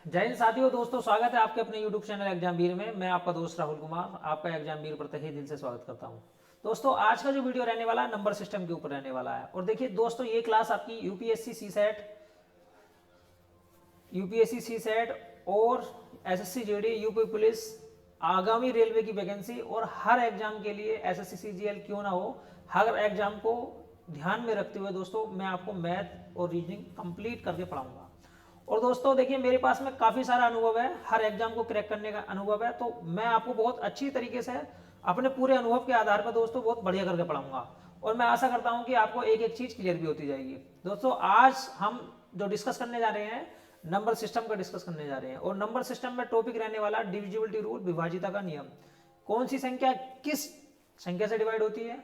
जय हिंद साथियों, दोस्तों स्वागत है आपके अपने YouTube चैनल एग्जाम वीर में। मैं आपका दोस्त राहुल कुमार आपका एग्जाम वीर पर तहे दिल से स्वागत करता हूं। दोस्तों आज का जो वीडियो रहने वाला है नंबर सिस्टम के ऊपर रहने वाला है। और देखिए दोस्तों, ये क्लास आपकी यूपीएससी सी सेट और एसएससी जीडी, यूपी पुलिस, आगामी रेलवे की वैकेंसी और हर एग्जाम के लिए एसएससी सीजीएल क्यों ना हो, हर एग्जाम को ध्यान में रखते हुए दोस्तों मैं आपको मैथ और रीजनिंग कंप्लीट करके पढ़ाऊंगा। और दोस्तों देखिए, मेरे पास में काफ़ी सारा अनुभव है, हर एग्जाम को क्रैक करने का अनुभव है, तो मैं आपको बहुत अच्छी तरीके से अपने पूरे अनुभव के आधार पर दोस्तों बहुत बढ़िया करके पढ़ाऊंगा। और मैं आशा करता हूं कि आपको एक एक चीज़ क्लियर भी होती जाएगी। दोस्तों आज हम जो डिस्कस करने जा रहे हैं, नंबर सिस्टम का डिस्कस करने जा रहे हैं। और नंबर सिस्टम में टॉपिक रहने वाला डिविजिबिलिटी रूल, विभाजिता का नियम। कौन सी संख्या किस संख्या से डिवाइड होती है,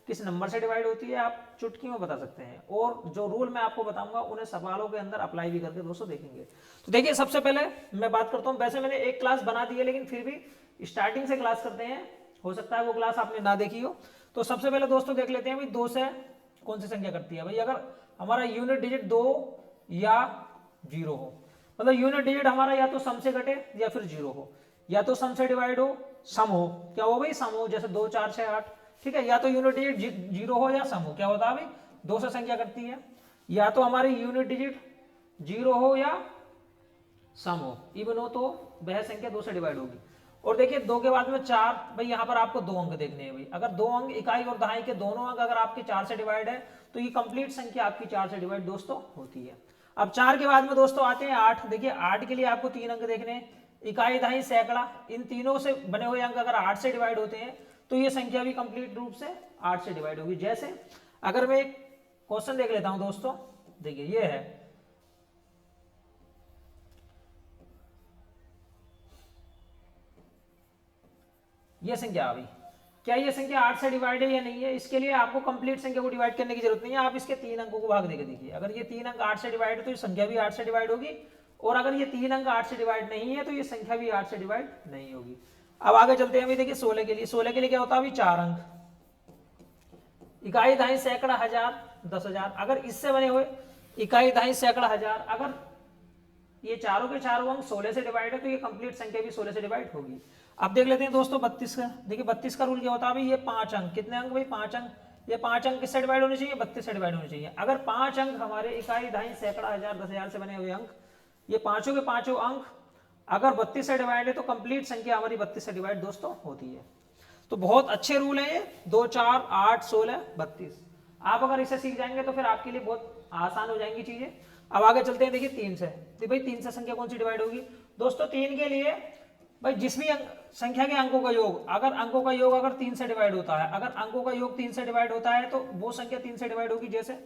किस नंबर से डिवाइड होती है, आप चुटकी में बता सकते हैं। और जो रूल मैं आपको बताऊंगा उन्हें सवालों के अंदर अप्लाई भी करके दोस्तों देखेंगे। तो देखिए, सबसे पहले मैं बात करता हूं, वैसे मैंने एक क्लास बना दी है लेकिन फिर भी स्टार्टिंग से क्लास करते हैं, हो सकता है वो क्लास आपने ना देखी हो। तो सबसे पहले दोस्तों देख लेते हैं भाई, 2 से कौन सी संख्या करती है। भाई अगर हमारा यूनिट डिजिट 2 या 0 हो, मतलब यूनिट डिजिट हमारा या तो सम से घटे या फिर 0 हो, या तो सम से डिवाइड हो, सम हो, क्या हो भाई, सम हो, जैसे 2 4 6 8, ठीक है। या तो यूनिट डिजिट 0 हो या सम हो, क्या होता है भाई, 2 से संख्या करती है। या तो हमारी यूनिट डिजिट 0 हो या सम हो, इवन हो, तो वह संख्या 2 से डिवाइड होगी। और देखिए 2 के बाद में 4, भाई यहाँ पर आपको 2 अंक देखने हैं। भाई अगर 2 अंक, इकाई और दहाई के दोनों अंक अगर आपके 4 से डिवाइड है तो ये कंप्लीट संख्या आपकी 4 से डिवाइड दोस्तों होती है। अब 4 के बाद में दोस्तों आते हैं 8। देखिए 8 के लिए आपको 3 अंक देखने हैं, इकाई दहाई सैकड़ा, इन तीनों से बने हुए अंक अगर 8 से डिवाइड होते हैं तो ये संख्या भी कंप्लीट रूप से 8 से डिवाइड होगी। जैसे अगर मैं एक क्वेश्चन देख लेता हूं दोस्तों, देखिए ये है, ये संख्या आ गई। क्या ये संख्या 8 से डिवाइड है या नहीं है, इसके लिए आपको कंप्लीट संख्या को डिवाइड करने की जरूरत नहीं है। आप इसके 3 अंकों को भाग देकर देखिए, अगर ये 3 अंक 8 से डिवाइड है तो ये संख्या भी 8 से डिवाइड होगी, और अगर ये 3 अंक 8 से डिवाइड नहीं है तो ये संख्या भी 8 से डिवाइड नहीं होगी। अब आगे चलते हैं। देखिए 16 के लिए, 16 के लिए क्या होता है अभी, 4 अंक, इकाई दहाई सैकड़ा, हजार, 10,000। अगर इससे बने हुए इकाई दहाई सैकड़ा हजार, अगर ये चारों के चारों अंक 16 से डिवाइड है तो ये कंप्लीट संख्या भी 16 से डिवाइड होगी। अब देख लेते हैं दोस्तों 32 का। देखिए 32 का रूल क्या होता है भाई, ये 5 अंक, कितने अंक भाई, 5 अंक, ये 5 अंक किससे डिवाइड होने चाहिए, 32 से डिवाइड होने चाहिए। अगर 5 अंक हमारे इकाई दहाई सैकड़ा हजार 10,000 से बने हुए अंक, ये पांचों के पांचों अंक अगर 32 से डिवाइड है तो कंप्लीट संख्या हमारी 32 से डिवाइड दोस्तों होती है। तो बहुत अच्छे रूल है ये, 2 4 8 16 32। आप अगर इसे सीख जाएंगे तो फिर आपके लिए बहुत आसान हो जाएंगी चीजें। अब आगे चलते हैं। देखिए 3 से, तो भाई 3 से संख्या कौन सी डिवाइड होगी दोस्तों, 3 के लिए भाई जिस भी संख्या के अंकों का योग, अगर अंकों का योग अगर 3 से डिवाइड होता है, अगर अंकों का योग 3 से डिवाइड होता है तो वो संख्या 3 से डिवाइड होगी। जैसे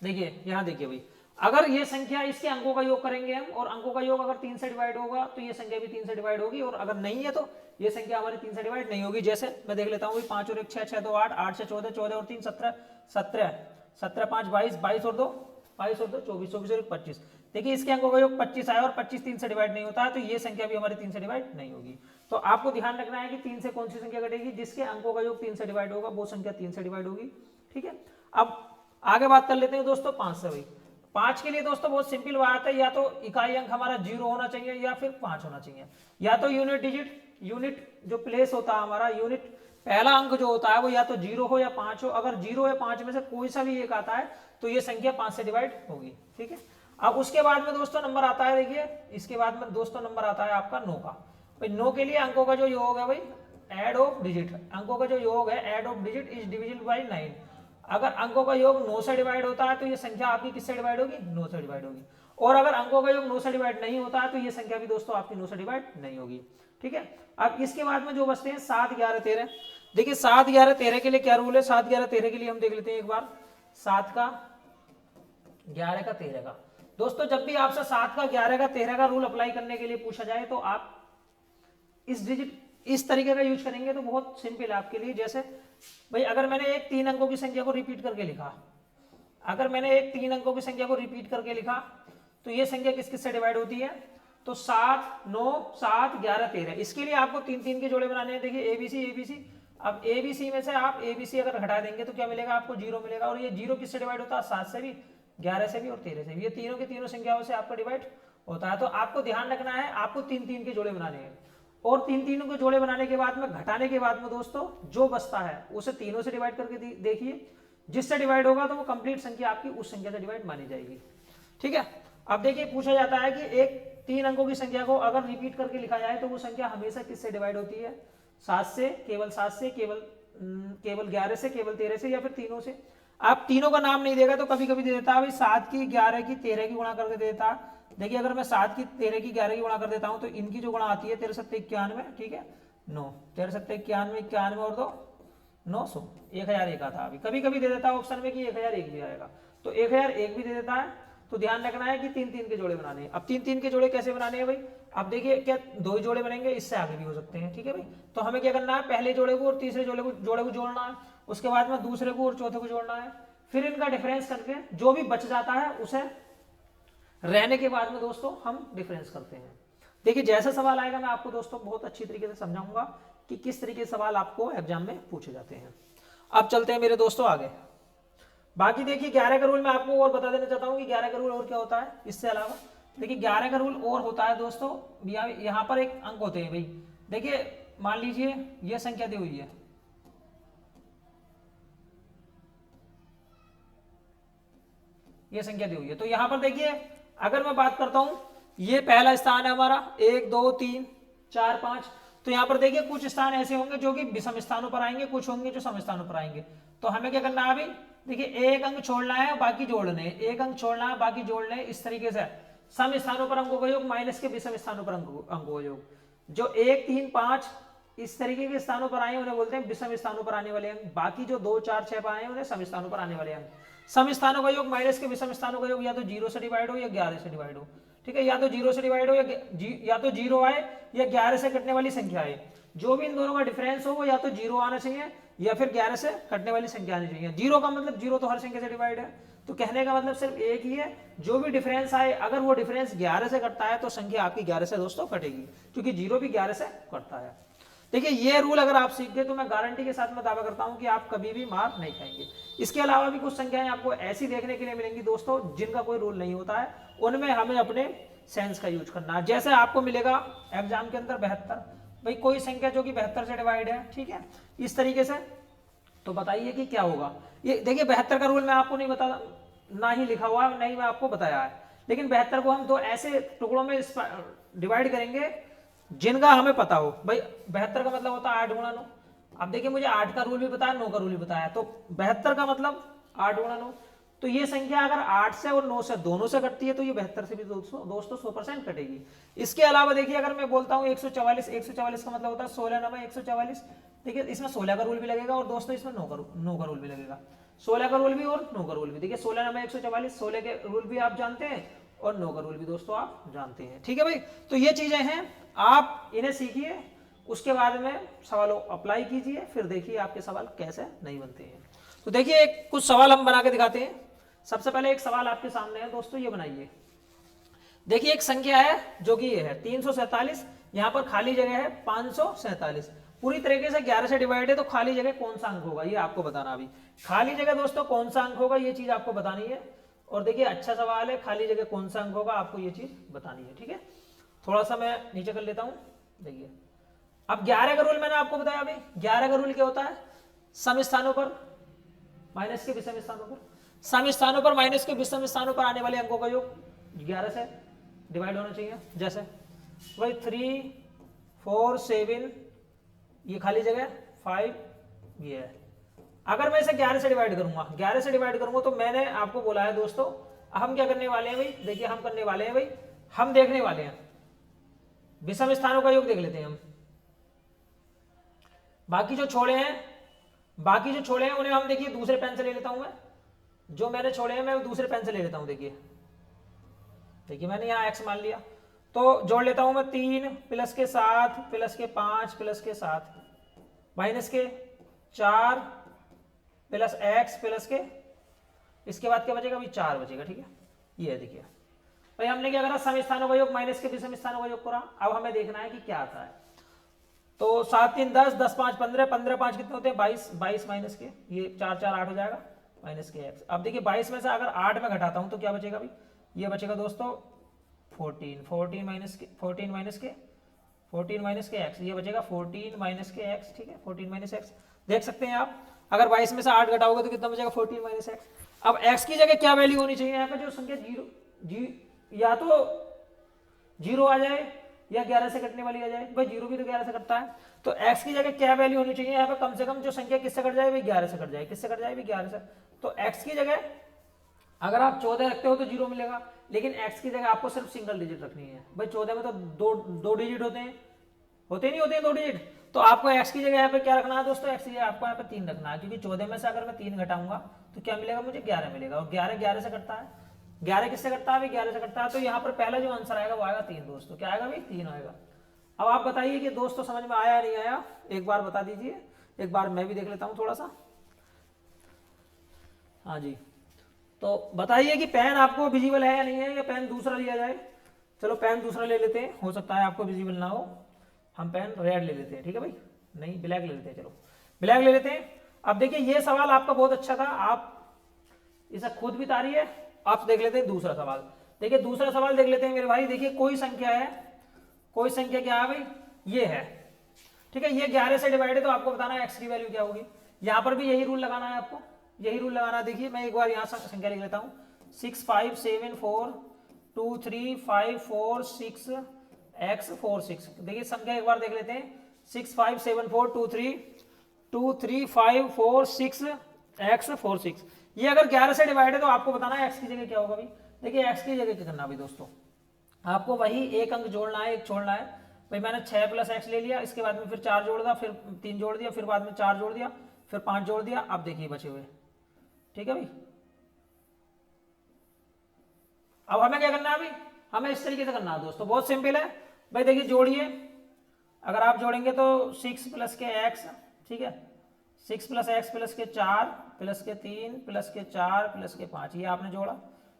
देखिए यहां देखिए भाई, अगर ये संख्या इसके अंकों का योग करेंगे हम, और अंकों का योग अगर 3 से डिवाइड होगा तो ये संख्या भी 3 से डिवाइड होगी, और अगर नहीं है तो ये संख्या हमारी 3 से डिवाइड नहीं होगी। जैसे मैं देख लेता हूँ, 5 और 1 6, 6 2 8, 8 से 14, 14 और 3 17, 17, 17 5 22, 22 और 2 22 और 2 24, 24 और 1 25। देखिए इसके अंकों का योग 25 आया और 25 3 से डिवाइड नहीं होता है तो ये संख्या भी हमारी 3 से डिवाइड नहीं होगी। तो आपको ध्यान रखना है कि 3 से कौन सी संख्या घटेगी, जिसके अंकों का योग 3 से डिवाइड होगा वो संख्या 3 से डिवाइड होगी। ठीक है, अब आगे बात कर लेते हैं दोस्तों 5 से। भाई 5 के लिए दोस्तों बहुत सिंपल बात है, या तो इकाई अंक हमारा 0 होना चाहिए या फिर 5 होना चाहिए, या तो यूनिट डिजिट, यूनिट जो प्लेस होता है हमारा, यूनिट पहला अंक जो होता है वो या तो 0 हो या 5 हो। अगर 0 या 5 में से कोई सा भी एक आता है तो ये संख्या 5 से डिवाइड होगी। ठीक है, अब उसके बाद में दोस्तों नंबर आता है, देखिए इसके बाद में दोस्तों नंबर आता है आपका 9 का। भाई 9 के लिए अंकों का जो योग है भाई, एड ऑफ डिजिट, अंकों का जो योग है add of digit is divisible by 9। अगर अंकों का योग 9 से डिवाइड होता है तो ये संख्या आपकी किससे डिवाइड होगी, 9 से डिवाइड होगी। और अगर अंकों का योग 9 से डिवाइड नहीं होता है तो ये संख्या भी दोस्तों आपकी 9 से डिवाइड नहीं होगी। ठीक है, अब इसके बाद में जो बचते हैं 7 11 13। देखिए 7 11 13 के लिए क्या रूल है, 7 11 13 के लिए हम देख लेते हैं एक बार, 7 का 11 का 13 का। दोस्तों जब भी आपसे 7 का 11 का 13 का रूल अप्लाई करने के लिए पूछा जाए तो आप इस डिजिट इस तरीके का यूज करेंगे तो बहुत सिंपल है आपके लिए। जैसे भाई अगर मैंने एक 3 अंकों की संख्या को रिपीट करके लिखा, अगर मैंने एक 3 अंकों की संख्या को रिपीट करके लिखा तो ये संख्या किस किस से डिवाइड होती है, तो 7 9 7 11 13। इसके लिए आपको 3 3 के जोड़े बनाने हैं। देखिए एबीसी एबीसी, अब ABC में से आप ABC अगर घटा देंगे तो क्या मिलेगा आपको 0 मिलेगा, और ये 0 किससे डिवाइड होता है 7 से भी, 11 से भी और 13 से भी, ये तीनों की तीनों संख्याओं से आपका डिवाइड होता है। तो आपको ध्यान रखना है, आपको 3-3 के जोड़े बनाने हैं, और 3-3 के जोड़े बनाने के बाद में घटाने के बाद में दोस्तों जो बचता है उसे तीनों से डिवाइड करके देखिए, जिससे डिवाइड होगा तो वो कंप्लीट संख्या आपकी उस संख्या से डिवाइड मानी जाएगी। ठीक है, अब देखिए पूछा जाता है कि एक 3 अंकों की संख्या को अगर रिपीट करके लिखा जाए तो वो संख्या हमेशा किससे डिवाइड होती है, 7 से, केवल 7 से, केवल 11 से, केवल 13 से, या फिर तीनों से। आप तीनों का नाम नहीं देगा तो कभी कभी दे देता है भाई 7 की 11 की 13 की गुणा करके दे देता है। देखिए अगर मैं 7 की 13 की 11 की गुणा कर देता हूं तो इनकी जो गुणा आती है 13 7 91, ठीक है 9, 13 7 91, 91 और 2 900, 1001 आता है। कभी कभी दे देता है ऑप्शन में कि 1001 भी आएगा, तो 1001 भी दे देता है। तो ध्यान रखना है कि 3-3 के जोड़े बनाने हैं। अब 3-3 के जोड़े कैसे बनाने हैं भाई, अब देखिए क्या 2 ही जोड़े बनेंगे, इससे आगे भी हो सकते हैं। ठीक है भाई, तो हमें क्या करना है, पहले जोड़े को और तीसरे जोड़े को जोड़ना है, उसके बाद में दूसरे को और चौथे को जोड़ना है, फिर इनका डिफरेंस करके जो भी बच जाता है उसे रहने के बाद में दोस्तों हम डिफरेंस करते हैं। देखिए जैसा सवाल आएगा मैं आपको दोस्तों बहुत अच्छी तरीके से समझाऊंगा कि किस तरीके से सवाल आपको एग्जाम में पूछे जाते हैं। अब चलते हैं मेरे दोस्तों आगे। बाकी देखिए 11 का रूल मैं आपको और बता देना चाहता हूँ कि 11 का रूल और क्या होता है। इससे अलावा देखिए 11 का रूल और होता है दोस्तों, यहाँ पर एक अंक होते हैं भाई। देखिए मान लीजिए यह संख्या दी हुई है, ये संख्या दी हुई है, तो यहां पर देखिए अगर मैं बात करता हूं, ये पहला स्थान है हमारा 1 2 3 4 5, तो यहां पर देखिए कुछ स्थान ऐसे होंगे जो कि विषम स्थानों पर आएंगे, कुछ होंगे जो सम स्थानों पर आएंगे। तो हमें क्या करना है अभी, देखिए एक अंक छोड़ना है बाकी जोड़ने, एक अंक छोड़ना है बाकी जोड़ने, इस तरीके से सम स्थानों पर अंकों का योग माइनस के विषम स्थानों पर अंकों का योग। जो 1 3 5 इस तरीके के स्थानों पर आए उन्हें बोलते हैं विषम स्थानों पर आने वाले अंक, बाकी जो 2 4 6 पर आए उन्हें सम स्थानों पर आने वाले अंक। सम स्थानों का योग माइनस के विषम स्थानों का योग या तो 0 से डिवाइड हो या 11 से डिवाइड हो। ठीक है, या तो 0 से डिवाइड हो या तो 0 आए या 11 से कटने वाली संख्या आए। जो भी इन दोनों का डिफरेंस हो वो या तो 0 आना चाहिए या फिर 11 से कटने वाली संख्या आनी चाहिए। 0 का मतलब 0 तो हर संख्या से डिवाइड है, तो कहने का मतलब सिर्फ एक ही है, जो भी डिफरेंस आए अगर वो डिफरेंस 11 से कटता है तो संख्या आपकी 11 से दोस्तों कटेगी, क्योंकि 0 भी 11 से कटता है। देखिए ये रूल अगर आप सीख गए तो मैं गारंटी के साथ में दावा करता हूं कि आप कभी भी मार नहीं खाएंगे। इसके अलावा भी कुछ संख्याएं आपको ऐसी देखने के लिए मिलेंगी दोस्तों जिनका कोई रूल नहीं होता है, उनमें हमें अपने सेंस का यूज करना है। जैसे आपको मिलेगा एग्जाम के अंदर 72, भाई कोई संख्या जो कि 72 से डिवाइड है, ठीक है इस तरीके से, तो बताइए कि क्या होगा। ये देखिए 72 का रूल मैं आपको नहीं बता, ना ही लिखा हुआ है, नहीं मैं आपको बताया है, लेकिन 72 को हम दो ऐसे टुकड़ों में डिवाइड करेंगे जिनका हमें पता हो। भाई 72 का मतलब होता है 8 गुणा 9। अब देखिए मुझे 8 का रूल भी बताया, 9 का रूल भी बताया, तो 72 का मतलब 8 गुणा 9। तो ये संख्या अगर 8 से और 9 से दोनों से कटती है तो ये 72 से भी दोस्तों 100% कटेगी। इसके अलावा देखिए अगर मैं बोलता हूँ 144, 144 का मतलब होता है 16 9 144। देखिए इसमें 16 का रूल भी लगेगा और दोस्तों इसमें 9 का रूल भी लगेगा। 16 का रूल भी और 9 का रूल भी। देखिए 16 9 144, 16 के रूल भी आप जानते हैं और 9 का रूल भी दोस्तों आप जानते हैं। ठीक है भाई, तो ये चीजें हैं, आप इन्हें सीखिए, उसके बाद में सवालों अप्लाई कीजिए, फिर देखिए आपके सवाल कैसे नहीं बनते हैं। तो देखिए कुछ सवाल हम बना के दिखाते हैं। सबसे पहले एक सवाल आपके सामने है दोस्तों, ये बनाइए। देखिए एक संख्या है जो कि ये है 347, यहाँ पर खाली जगह है 547। पूरी तरीके से 11 से डिवाइड है, तो खाली जगह कौन सा अंक होगा ये आपको बताना। अभी खाली जगह दोस्तों कौन सा अंक होगा ये चीज आपको बतानी है। और देखिए अच्छा सवाल है, खाली जगह कौन सा अंक होगा आपको ये चीज बतानी है। ठीक है, थोड़ा सा मैं नीचे कर लेता हूं। देखिए अब 11 का रूल मैंने आपको बताया। अभी 11 का रूल क्या होता है, सम स्थानों पर माइनस के विषम स्थानों पर, सम स्थानों पर माइनस के विषम स्थानों पर आने वाले अंकों का योग 11 से डिवाइड होना चाहिए। जैसे भाई 3 4 7, ये खाली जगह 5 ये है। अगर मैं इसे 11 से डिवाइड करूंगा, 11 से डिवाइड करूंगा, तो मैंने आपको बोला है दोस्तों हम क्या करने वाले हैं भाई, देखिए हम करने वाले हैं भाई, हम देखने वाले हैं विषम स्थानों का योग देख लेते हैं हम। बाकी जो छोड़े हैं उन्हें हम देखिए दूसरे पेन से ले लेता हूं मैं, जो मैंने छोड़े हैं मैं दूसरे पेन से ले लेता हूं। देखिए मैंने यहां x मान लिया, तो जोड़ लेता हूं मैं 3 प्लस के 7 प्लस के 5 प्लस के 7 माइनस के 4 प्लस x प्लस के, इसके बाद क्या बचेगा भाई 4 बचेगा। ठीक है, ये है देखिए भाई हमने क्या करा, सम स्थानों का योग माइनस के विषम स्थानों का योग करा। अब हमें देखना है कि क्या आता है। तो 7 3 10, 10 5 15, 15 5 कितने होते हैं 22, 22 माइनस के ये 4 4 8 हो जाएगा माइनस के एक्स। अब देखिए 22 में से अगर 8 में घटाता हूं तो क्या बचेगा भाई, ये बचेगा दोस्तों 14, 14 माइनस के 14 माइनस के 14 माइनस के एक्स, ये बचेगा 14 माइनस के एक्स। ठीक है 14 माइनस एक्स देख सकते हैं आप, अगर 22 में से 8 घटाओगे तो कितना बचेगा 14 माइनस एक्स। अब एक्स की जगह क्या वैल्यू होनी चाहिए यहाँ पे, जो संख्या या तो 0 आ जाए या 11 से कटने वाली आ जाए, भाई 0 भी तो 11 से कटता है, तो x की जगह क्या वैल्यू होनी चाहिए यहाँ पे, कम से कम जो संख्या किससे कट जाए भाई 11 से कट जाए, किससे कट जाए भाई 11 से। तो x की जगह अगर आप 14 रखते हो तो 0 मिलेगा, लेकिन x की जगह आपको सिर्फ सिंगल डिजिट रखनी है भाई, 14 में तो दो डिजिट होते हैं, नहीं होते हैं 2 डिजिट, तो आपको x की जगह यहाँ पे क्या रखना है दोस्तों, x की जगह आपको यहाँ पे 3 रखना है, क्योंकि 14 में से अगर मैं 3 घटाऊंगा तो क्या मिलेगा मुझे 11 मिलेगा, और 11 11 से कटता है, 11 किससे कटता है भाई 11 से कटता है, तो यहाँ पर पहला जो आंसर आएगा वो आएगा 3 दोस्तों, क्या आएगा भाई 3 आएगा। अब आप बताइए कि दोस्तों समझ में आया नहीं आया, एक बार बता दीजिए, एक बार मैं भी देख लेता हूँ थोड़ा सा। हाँ जी, तो बताइए कि पेन आपको विजिबल है या नहीं है, या पेन दूसरा लिया जाए। चलो पेन दूसरा ले लेते हैं, हो सकता है आपको विजिबल ना हो, हम पेन रेड ले लेते हैं, ठीक है भाई, नहीं ब्लैक ले लेते हैं, चलो ब्लैक ले लेते हैं। अब देखिए ये सवाल आपका बहुत अच्छा था, आप इसे खुद भी तारिए। आप देख लेते हैं दूसरा सवाल, देखिए दूसरा सवाल देख लेते हैं मेरे भाई। देखिए कोई संख्या है, कोई संख्या क्या है भाई, ये है, ठीक है, ये 11 से डिवाइड है, तो आपको बताना है एक्स की वैल्यू क्या होगी। यहां पर भी यही रूल लगाना है आपको, यही रूल लगाना है। देखिए मैं एक बार यहाँ संख्या लिख लेता हूँ, 6 5 7 4 2 3 5 4 6 x 4 6। देखिए संख्या एक बार देख लेते हैं, 6 5 7 4 2 3 5 4 6 x 4 6। ये अगर 11 से डिवाइड है तो आपको बताना है x की जगह क्या होगा भाई। देखिए x की जगह क्या करना भाई दोस्तों, आपको वही एक अंक जोड़ना है, एक छोड़ना है भाई। मैंने 6 प्लस एक्स ले लिया, इसके बाद में फिर 4 जोड़ दिया, फिर 3 जोड़ दिया, फिर बाद में 4 जोड़ दिया, फिर 5 जोड़ दिया। अब देखिए बचे हुए, ठीक है भाई। अब हमें क्या करना है भाई, हमें इस तरीके से करना है दोस्तों, बहुत सिंपल है भाई। देखिए जोड़िए, अगर आप जोड़ेंगे तो 6 प्लस के एक्स, ठीक है, 6 प्लस एक्स प्लस के 4 प्लस के 3 प्लस के 4 प्लस के 5, ये आपने जोड़ा,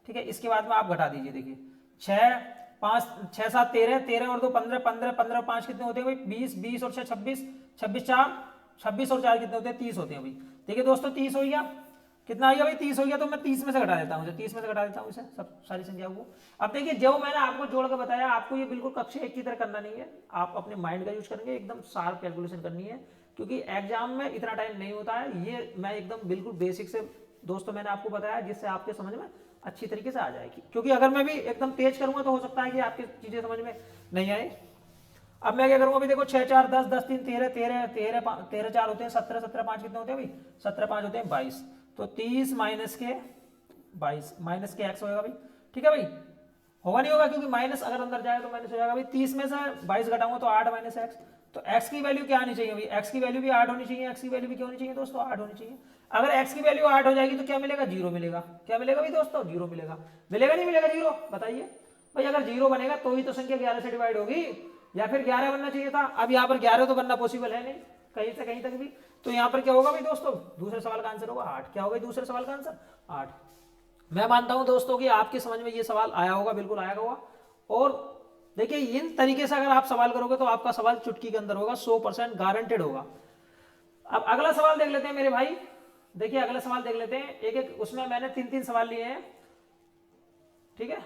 ठीक है। इसके बाद में आप घटा दीजिए, देखिए 6 5 6 7 13, 13 और 2 15, 15 15 5 कितने होते हैं भाई 20, 20 और 6 26, 26 4 26 और 4 कितने होते हैं 30 होते हैं भाई। देखिए दोस्तों 30 हो गया, कितना आ गया भाई 30 हो गया, तो मैं 30 में से घटा देता हूँ, 30 में से घटा देता हूँ इसे सब सारी संख्याओं को। अब देखिए जो मैंने आपको जोड़ के बताया, आपको ये बिल्कुल कक्षा एक की तरह करना नहीं है, आप अपने माइंड का यूज करेंगे, एकदम शार्प कैलकुलेशन करनी है, क्योंकि एग्जाम में इतना टाइम नहीं होता है। ये मैं एकदम बिल्कुल बेसिक से दोस्तों मैंने आपको बताया, जिससे आपके समझ में अच्छी तरीके से आ जाएगी, क्योंकि अगर मैं भी एकदम तेज करूंगा तो हो सकता है कि आपकी चीजें समझ में नहीं आए। अब मैं क्या करूंगा अभी, देखो 6 4 10 10 3 13 13 13 13 4 होते हैं 17, 17 5 कितने होते हैं भाई 17 5 होते हैं 22, तो 30 माइनस के 22 माइनस के एक्स होगा भाई, ठीक है भाई। होगा नहीं होगा, क्योंकि माइनस अगर अंदर जाए तो माइनस हो जाएगा भाई। 30 में से 22 घटाऊंगा तो 8 माइनस एक्स, तो x की वैल्यू क्या आनी चाहिए भाई, x की वैल्यू भी 8 होनी चाहिए। x की वैल्यू भी क्या होनी चाहिए दोस्तों 8 होनी चाहिए। अगर x की वैल्यू 8 हो जाएगी तो क्या मिलेगा 0 मिलेगा, क्या मिलेगा भाई दोस्तों 0 मिलेगा, मिलेगा नहीं मिलेगा 0, बताइए भाई। अगर 0 बनेगा तो ही तो संख्या 11 से डिवाइड होगी, या फिर 11 बनना चाहिए था। अब यहाँ पर 11 तो बनना पॉसिबल है नहीं कहीं से कहीं तक भी, तो यहाँ पर क्या होगा भाई दोस्तों, दूसरे सवाल का आंसर होगा 8। क्या होगा दूसरे सवाल का आंसर 8। मैं मानता हूं दोस्तों कि आपकी समझ में ये सवाल आया होगा, बिल्कुल आया होगा। और देखिए इन तरीके से अगर आप सवाल करोगे तो आपका सवाल चुटकी के अंदर होगा, 100% गारंटेड होगा। अब अगला सवाल देख लेते हैं मेरे भाई, देखिए अगला सवाल देख लेते हैं, एक एक उसमें मैंने 3 सवाल लिए हैं, ठीक है।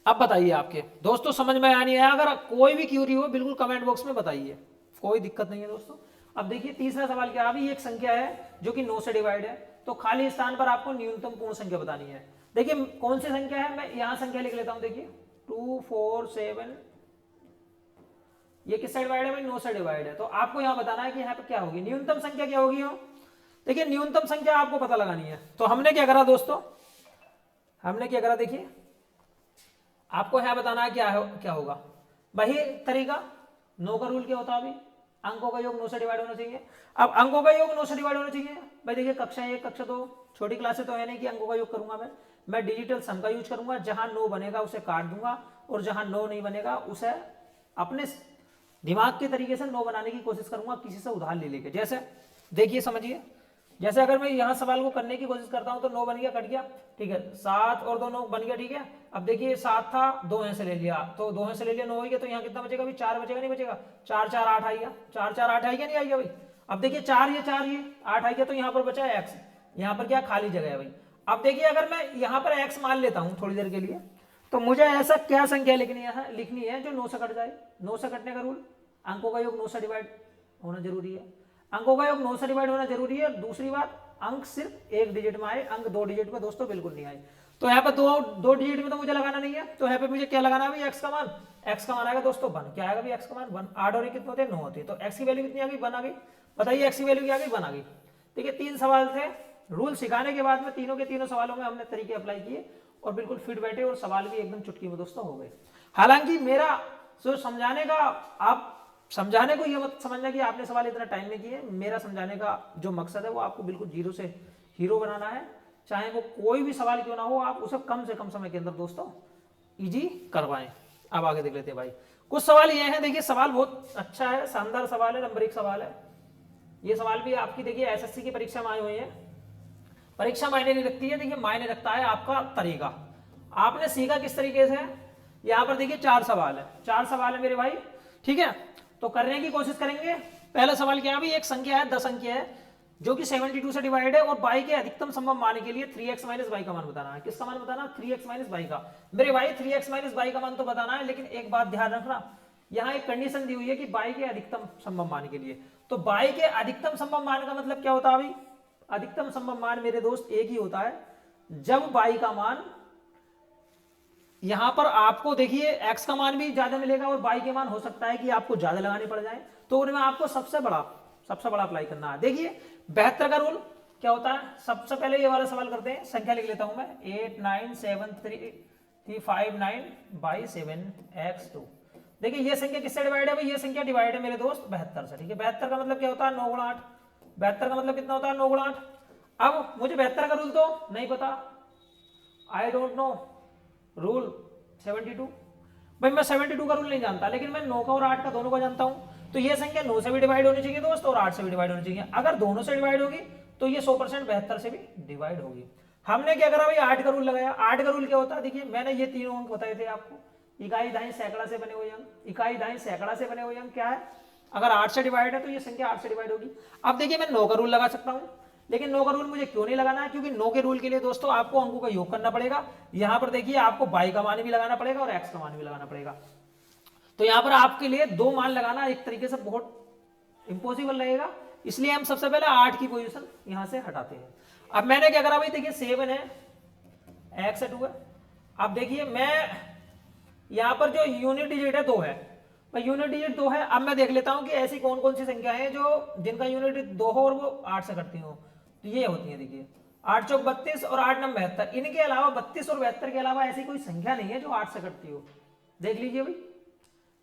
अब बताइए आपके दोस्तों समझ में आया नहीं आया, अगर कोई भी क्यूरी हो बिल्कुल कमेंट बॉक्स में बताइए, कोई दिक्कत नहीं है दोस्तों। अब देखिए तीसरा सवाल क्या है, अभी एक संख्या है जो कि 9 से डिवाइड है, तो खाली स्थान पर आपको न्यूनतम पूर्ण संख्या बतानी है। देखिए कौन सी संख्या है, मैं यहां संख्या लिख लेता हूं, देखिए 2 4 7, ये किस से डिवाइड है भाई 9 से डिवाइड है, तो आपको यहां बताना है कि यहाँ पे क्या होगी, न्यूनतम संख्या क्या होगी। देखिए न्यूनतम संख्या आपको पता लगानी है, तो हमने क्या करा दोस्तों, हमने क्या करा, देखिए आपको यहाँ बताना है क्या होगा। वही तरीका 9 का रूल क्या होता है, अभी अंकों का योग 9 से डिवाइड होना चाहिए। अब अंकों का योग 9 से डिवाइड होना चाहिए भाई। देखिए कक्षा 1 कक्षा 2 छोटी क्लासे तो है नहीं कि अंकों का योग करूंगा मैं डिजिटल सम का यूज करूंगा। जहां 9 बनेगा उसे काट दूंगा, और जहां 9 नहीं बनेगा उसे अपने दिमाग के तरीके से 9 बनाने की कोशिश करूंगा, किसी से उधार ले लेके। जैसे देखिए समझिए, जैसे अगर मैं यहाँ सवाल को करने की कोशिश करता हूँ तो 9 बन गया, कट गया, ठीक है, 7 और 2 9 बन गया, ठीक है। अब देखिए 7 था, 2 यहाँ से ले लिया, तो 2 यहाँ से ले लिया 9 हो गया, तो यहाँ कितना बचेगा भाई, 4 बचेगा, नहीं बचेगा, 4 4 8 आएगा, 4 4 8 आएगा, नहीं आएगा भाई। अब देखिए 4 ये 8 आएगा, तो यहाँ पर बचा है एक्स, यहाँ पर क्या खाली जगह है भाई। अब देखिए अगर मैं यहाँ पर एक्स मान लेता हूँ थोड़ी देर के लिए, तो मुझे ऐसा क्या संख्या लिखनी है जो 9 से कट जाए। 9 से कटने का रूल, अंकों का योग 9 से डिवाइड होना जरूरी है, अंकों का योग 9 से डिवाइड होना जरूरी है। दूसरी बात, अंक सिर्फ एक डिजिट में आए, अंक 2 डिजिट में दोस्तों बिल्कुल नहीं आए। तो यहाँ पर दो डिजिट में तो मुझे लगाना नहीं है, तो यहाँ पे मुझे क्या लगाना है भाई, एक्स का मान। एक्स का मान आएगा दोस्तों 1, क्या आएगा भाई, एक्स का मान 1। 8 और 1 कितने होते हैं, 9 होते हैं, तो एक्स की वैल्यू कितनी आ गई, 1 आ गई। बताइए एक्स की वैल्यू क्या आ गई, 1 आ गई। ठीक है, 3 सवाल थे, रूल सिखाने के बाद में तीनों के तीनों सवालों में हमने तरीके अप्लाई किए और बिल्कुल फिट बैठे और सवाल भी एकदम चुटकी में दोस्तों हो गए। हालांकि मेरा जो समझाने का, आप समझाने को ये मत समझना कि आपने सवाल इतना टाइम में किए, मेरा समझाने का जो मकसद है वो आपको बिल्कुल जीरो से हीरो बनाना है। चाहे वो कोई भी सवाल क्यों ना हो, आप उसे कम से कम समय के अंदर दोस्तों इजी करवाएं। अब आगे देख लेते हैं भाई, कुछ सवाल ये हैं, देखिए सवाल बहुत अच्छा है, शानदार सवाल है, नंबर 1 सवाल है। ये सवाल भी आपकी देखिए एसएससी की परीक्षा में आए हुए हैं। परीक्षा मायने नहीं रखती है, देखिए मायने रखता है आपका तरीका, आपने सीखा किस तरीके से। यहाँ पर देखिए 4 सवाल है, 4 सवाल है मेरे भाई, ठीक है, तो करने की कोशिश करेंगे। पहला सवाल क्या है भाई, एक संख्या है 10 अंकीय है जो कि 72 से डिवाइड है, और y के अधिकतम संभव मान के लिए 3x माइनस y का मान बताना है। किसका मान बताना, 3x माइनस y का। मेरे भाई 3x माइनस y का मान तो बताना है, लेकिन एक बात ध्यान रखना, यहाँ एक कंडीशन दी हुई है कि y के अधिकतम संभव मान के लिए। तो y के अधिकतम संभव मान का मतलब क्या होता है भाई, अधिकतम संभव मान मेरे दोस्त एक ही होता है जब y का मान, यहां पर आपको देखिए x का मान भी ज्यादा मिलेगा और y के मान हो सकता है कि आपको ज्यादा लगाने पड़ जाए, तो उनमें आपको सबसे बड़ा अप्लाई करना है। देखिए 72 का रूल क्या होता है, सबसे पहले ये वाला सवाल करते हैं, संख्या लिख लेता हूं मैं 8973359/7x2। देखिए ये संख्या किससे डिवाइड है भाई, ये संख्या डिवाइड है मेरे दोस्त 72 से, ठीक है। 72 का मतलब क्या होता है, 9 गुणा 8। 72 का मतलब कितना होता है, 9 गुणा 8। अब मुझे 72 का रूल तो नहीं पता, आई डोंट नो रूल 72, भाई मैं 72 का रूल नहीं जानता, लेकिन मैं 9 का और 8 का दोनों का जानता हूं। तो ये संख्या 9 से भी डिवाइड होनी चाहिए दोस्त और 8 से भी डिवाइड होनी चाहिए। अगर दोनों से डिवाइड होगी तो ये 100% 72 से भी डिवाइड होगी। हमने क्या करा भाई, 8 का रूल लगाया। 8 का रूल क्या होता है, देखिए मैंने ये तीनों अंक बताए थे आपको, इकाई दाई सैकड़ा से बने हुए अंक, इकाई दाई सैकड़ा से बने हुए अंक क्या है, अगर 8 से डिवाइड है तो ये संख्या 8 से डिवाइड होगी। अब देखिए मैं 9 का रूल लगा सकता हूं, लेकिन 9 का रूल मुझे क्यों नहीं लगाना है, क्योंकि 9 के रूल के लिए दोस्तों आपको अंकों का योग करना पड़ेगा। यहां पर देखिए आपको y का मान भी लगाना पड़ेगा और x का मान भी लगाना पड़ेगा, तो यहां पर आपके लिए 2 मान लगाना एक तरीके से बहुत इंपॉसिबल रहेगा, इसलिए हम सबसे पहले 8 की पोजीशन यहां से हटाते हैं। अब मैंने क्या करा भाई, देखिए 7 है, x है 2 है। अब देखिए मैं यहां पर जो यूनिट डिजिट है 2 है, यूनिट डिजिट 2 है। अब मैं देख लेता हूं कि ऐसी कौन कौन सी संख्या है जो जिनका यूनिट 2 हो और वो 8 से कटती हो, तो ये होती है देखिए 8 चौक 32 और 8 नम 72। इनके अलावा 32 और 72 के अलावा ऐसी कोई संख्या नहीं है जो 8 से कटती हो, देख लीजिए भाई,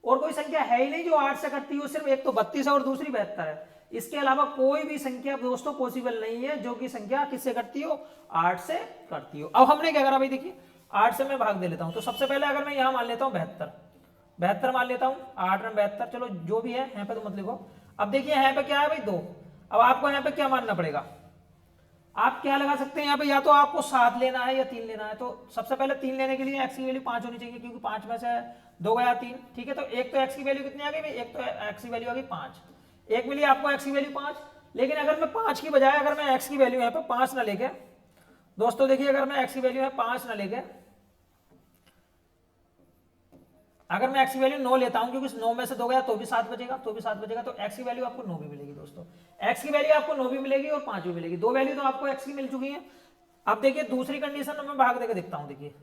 और कोई संख्या है ही नहीं जो 8 से कटती हो, सिर्फ एक तो 32 है और दूसरी 72 है। इसके अलावा कोई भी संख्या दोस्तों पॉसिबल नहीं है जो कि संख्या किससे कटती हो, 8 से कटती हो। अब हमने क्या करा भाई, देखिए 8 से मैं भाग दे लेता हूं, तो सबसे पहले अगर मैं यहां मान लेता हूं 72 मान लेता हूं, 8 में 72, चलो जो भी है यहाँ पे तो मत लिखो। अब देखिए यहाँ पे क्या है भाई 2, अब आपको यहाँ पे क्या मानना पड़ेगा, आप क्या लगा सकते हैं यहाँ पे, या तो आपको 7 लेना है या 3 लेना है। तो सबसे पहले 3 लेने के लिए x की वैल्यू 5 होनी चाहिए, क्योंकि 5 में से 2 गया 3, ठीक है। तो एक तो x की वैल्यू कितनी आ गई भाई, एक तो x की वैल्यू आ गई 5, एक मिली आपको x की वैल्यू 5। लेकिन अगर मैं 5 की बजाय अगर मैं x की वैल्यू यहाँ पे 5 ना लेके दोस्तों, देखिए अगर मैं x की वैल्यू है 5 ना लेके, अगर मैं x की वैल्यू 9 लेता हूं, क्योंकि 9 में से 2 गया तो भी 7 बचेगा, तो x की वैल्यू आपको 9 भी मिलेगी दोस्तों, x की वैल्यू आपको 9 भी मिलेगी और 5 भी मिलेगी, 2 वैल्यू तो आपको x की मिल चुकी है। अब देखिए दूसरी कंडीशन में मैं भाग देकर देखता हूं, देखिए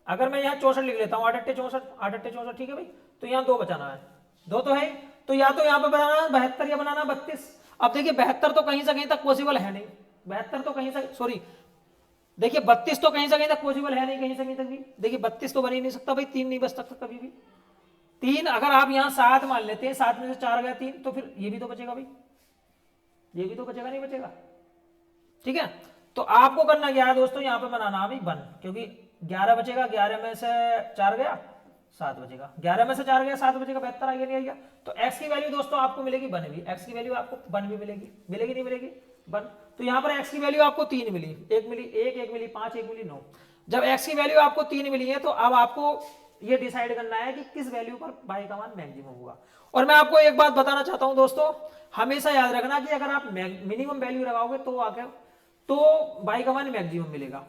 अगर मैं यहाँ 64 लिख लेता हूँ, 8 8 64, 8 8 64, ठीक है भाई, तो यहाँ 2 बचाना है, 2 तो है, तो या तो यहाँ पे बनाना 72 या बनाना 32। अब देखिए 72 तो कहीं से कहीं तक पॉसिबल है नहीं, 72 तो कहीं से, सॉरी देखिए 32 तो कहीं से कहीं तक पॉसिबल है नहीं, कहीं से कहीं तक भी देखिए 32 तो बन ही नहीं सकता भाई, 3 नहीं बच सकता कभी भी। 3 अगर आप यहाँ 7 मान लेते हैं, 7 में से 4 गया 3, तो फिर ये भी तो बचेगा भाई, ये भी तो बचेगा, नहीं बचेगा, ठीक है। तो आपको करना क्या है दोस्तों, यहाँ पे बनाना अभी 1, क्योंकि 11 बचेगा, 11 में से 4 गया 7 बचेगा, 11 में से 4 गया 7 बचेगा, 72 आ गया नहीं आ गया। तो x की वैल्यू दोस्तों आपको मिलेगी 1 भी, x की वैल्यू आपको 1 भी मिलेगी, मिलेगी नहीं मिलेगी 1। तो यहाँ पर x की वैल्यू आपको 3 मिली, 1 मिली 1 मिली 5, 1 मिली 9। जब x की वैल्यू आपको 3 मिली है तो अब आपको ये डिसाइड करना है कि किस वैल्यू पर y का मान मैक्सिमम होगा। और मैं आपको एक बात बताना चाहता हूं दोस्तों, हमेशा याद रखना कि अगर आप मिनिमम वैल्यू लगाओगे तो आगे तो y का मान मैक्सिमम मिलेगा।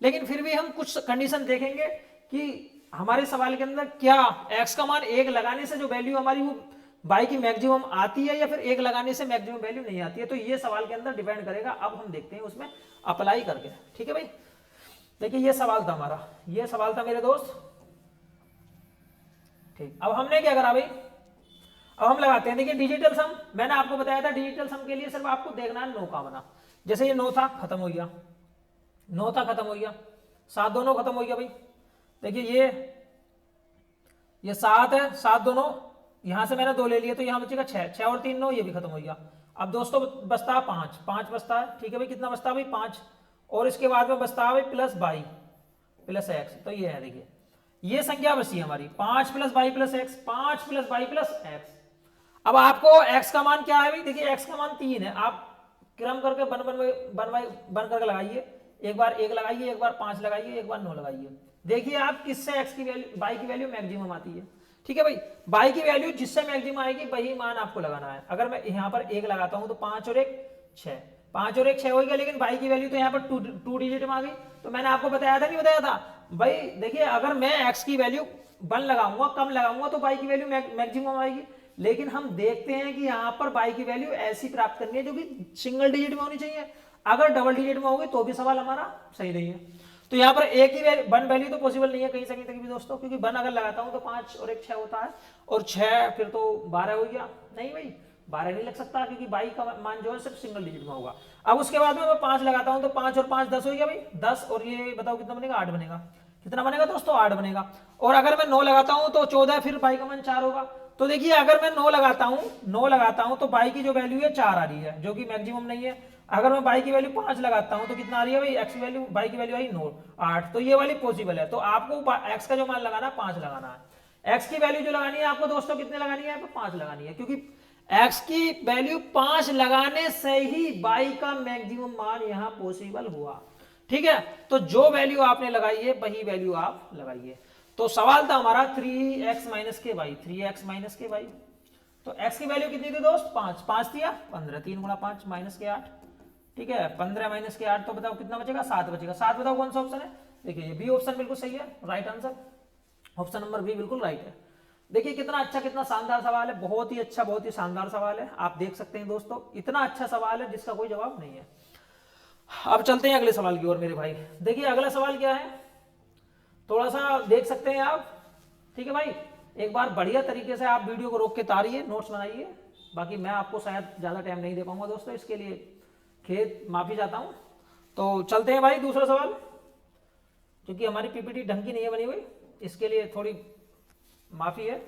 लेकिन फिर भी हम कुछ कंडीशन देखेंगे कि हमारे सवाल के अंदर क्या x का मान 1 लगाने से जो वैल्यू हमारी वो y की मैक्सिमम आती है या फिर 1 लगाने से मैक्सिमम वैल्यू नहीं आती है। तो ये सवाल के अंदर डिपेंड करेगा, अब हम देखते हैं उसमें अप्लाई करके। ठीक है भाई, देखिए ये सवाल था हमारा, ये सवाल था मेरे दोस्त। ठीक, अब हमने क्या करा भाई, अब हम लगाते हैं। देखिए डिजिटल सम, मैंने आपको बताया था डिजिटल सम के लिए सिर्फ आपको देखना है 9 का बना। जैसे ये 9 था खत्म हो गया, 9 था खत्म हो गया, 7 दोनों खत्म हो गया भाई। देखिए ये 7 है, 7 दोनों यहां से मैंने 2 ले लिए तो यहां बचेगा 6, 6 और 3 9, ये भी खत्म हो गया। अब दोस्तों बचता है 5, 5 बचता है। ठीक है भाई, कितना बचता है भाई 5, और इसके बाद में बचता है भाई प्लस y प्लस x। तो ये है, देखिए ये संख्या बची हमारी 5 plus y plus x, 5 plus y plus x। अब आपको x का मान क्या है भाई, देखिए x का मान 3 है। आप क्रम करके बन करके लगाइए, एक बार 1 लगाइए, एक बार 5 लगाइए, एक बार 9 लगाइए। देखिए आप किससे x की वैल्यू y की वैल्यू मैक्सिमम आती है। ठीक है भाई, y की वैल्यू जिससे मैक्सिमम आएगी वही मान आपको लगाना है। अगर मैं यहाँ पर 1 लगाता हूँ तो 5 और 1 6, 5 और 1 6 हो गया, लेकिन y की वैल्यू तो यहाँ पर 2 डिजिट में आ गई। तो मैंने आपको बताया था नहीं बताया था भाई, देखिए अगर मैं x की वैल्यू 1 लगाऊंगा, कम लगाऊंगा तो y की वैल्यू मैक्सिमम आएगी। लेकिन हम देखते हैं कि यहाँ पर y की वैल्यू ऐसी प्राप्त करनी है जो कि सिंगल डिजिट में होनी चाहिए। अगर डबल डिजिट में होगी तो भी सवाल हमारा सही नहीं है। तो यहाँ पर एक ही 1 वैल्यू तो पॉसिबल नहीं है कहीं से कहीं तक भी दोस्तों, क्योंकि 1 अगर लगाता हूँ तो 5 और 1 6 होता है, और 6 फिर तो 12 हो गया। नहीं भाई 12 नहीं लग सकता, क्योंकि y का मान जो है सिर्फ सिंगल डिजिट में होगा। अब उसके बाद में मैं 5 लगाता हूँ तो 5 और 5 10 हो गया भाई, 10 और ये बताओ कितना बनेगा, 8 बनेगा। कितना बनेगा दोस्तों, 8 बनेगा। और अगर मैं 9 लगाता हूँ तो 14, फिर y का मान 4 होगा। तो देखिए अगर मैं 9 लगाता हूँ तो y की जो वैल्यू है 4 आ रही है, जो कि मैक्सिमम नहीं है। अगर मैं y की वैल्यू 5 लगाता हूँ तो कितना आ रही है भाई, x की वैल्यू, y की वैल्यू आई 9 8, तो ये वाली पॉसिबल है। तो आपको x का जो मान लगाना है 5 लगाना है। x की वैल्यू जो लगानी है आपको दोस्तों कितने लगानी है, 5 लगानी है, क्योंकि x की वैल्यू 5 लगाने से ही y का मैक्सिमम मान यहाँ पॉसिबल हुआ। ठीक है, तो जो वैल्यू आपने लगाई है वही वैल्यू आप लगाइए। तो सवाल था हमारा 3x माइनस के वाई, 3x माइनस के वाई। तो x की वैल्यू कितनी थी दोस्त, 5, 5 दिया 15, 3 गुणा 5 माइनस के 8। ठीक है, 15 माइनस के 8, तो बताओ कितना बचेगा, 7 बचेगा। 7 बताओ कौन सा ऑप्शन है, देखिए ये बी ऑप्शन बिल्कुल सही है, right answer, option number B बिल्कुल राइट है। देखिए कितना अच्छा, कितना शानदार सवाल है, बहुत ही अच्छा, बहुत ही शानदार सवाल है। आप देख सकते हैं दोस्तों, इतना अच्छा सवाल है जिसका कोई जवाब नहीं है। अब चलते हैं अगले सवाल की ओर मेरे भाई। देखिए अगला सवाल क्या है, थोड़ा सा देख सकते हैं आप। ठीक है भाई, एक बार बढ़िया तरीके से आप वीडियो को रोक के तारिए, नोट्स बनाइए। बाकी मैं आपको शायद ज़्यादा टाइम नहीं दे पाऊंगा दोस्तों, इसके लिए खेद माफी चाहता हूं। तो चलते हैं भाई दूसरा सवाल, क्योंकि हमारी पीपीटी ढंग की नहीं है बनी हुई, इसके लिए थोड़ी माफी है।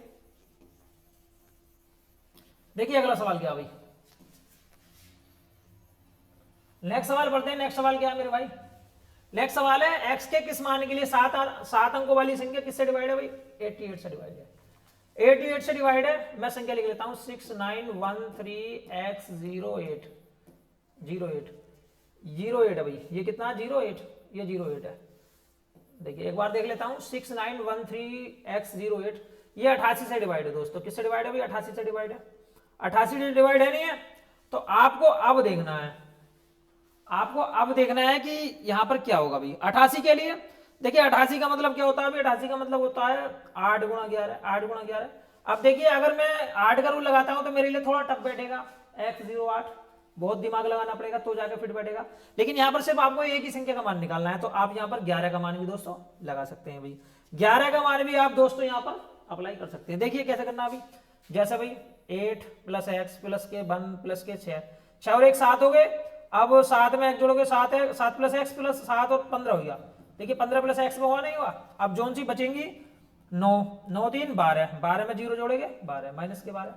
देखिए अगला सवाल क्या भाई, नेक्स्ट सवाल पढ़ते हैं। नेक्स्ट सवाल क्या है मेरे भाई, नेक्स्ट सवाल है x के किस मान के लिए 7 अंकों वाली संख्या किससे डिवाइड है भाई, 88 से डिवाइड है। 88 से डिवाइड है, मैं संख्या लिख लेता हूं 6913x08 08 है भाई। ये कितना 08, ये 08 है। देखिए एक बार देख लेता हूं 6913x08, ये 88 से डिवाइड है दोस्तों। किससे डिवाइड है भाई, 88 से डिवाइड है। 88 से डिवाइड है नहीं है, तो आपको अब देखना है, आपको अब देखना है कि यहां पर क्या होगा भाई 88 के लिए। देखिए 88 का मतलब क्या होता है भाई, 88 का मतलब होता है 8 गुणा 11, 8 गुणा 11। अब देखिए अगर मैं 8 का रूल लगाता हूं तो मेरे लिए थोड़ा टफ बैठेगा, x08, बहुत दिमाग लगाना पड़ेगा तो जाकर फिट बैठेगा। लेकिन यहाँ पर सिर्फ आपको एक ही संख्या का मान निकालना है, तो आप यहाँ पर 11 का मान भी दोस्तों लगा सकते हैं भाई। 11 का मान भी आप दोस्तों यहाँ पर अप्लाई कर सकते हैं। देखिए कैसे करना अभी, जैसे भाई 8 प्लस एक्स प्लस के 1 प्लस के 6 और 1 7 हो गए। अब 7 में x जोड़ोगे 7 है, 7 प्लस एक्स प्लस 7 और 15 हो गया। देखिए 15 प्लस एक्स में हुआ नहीं हुआ। अब जोन सी बचेंगी 9, 9 3 12, 12 में 0 जोड़ेंगे 12 माइनस के 12।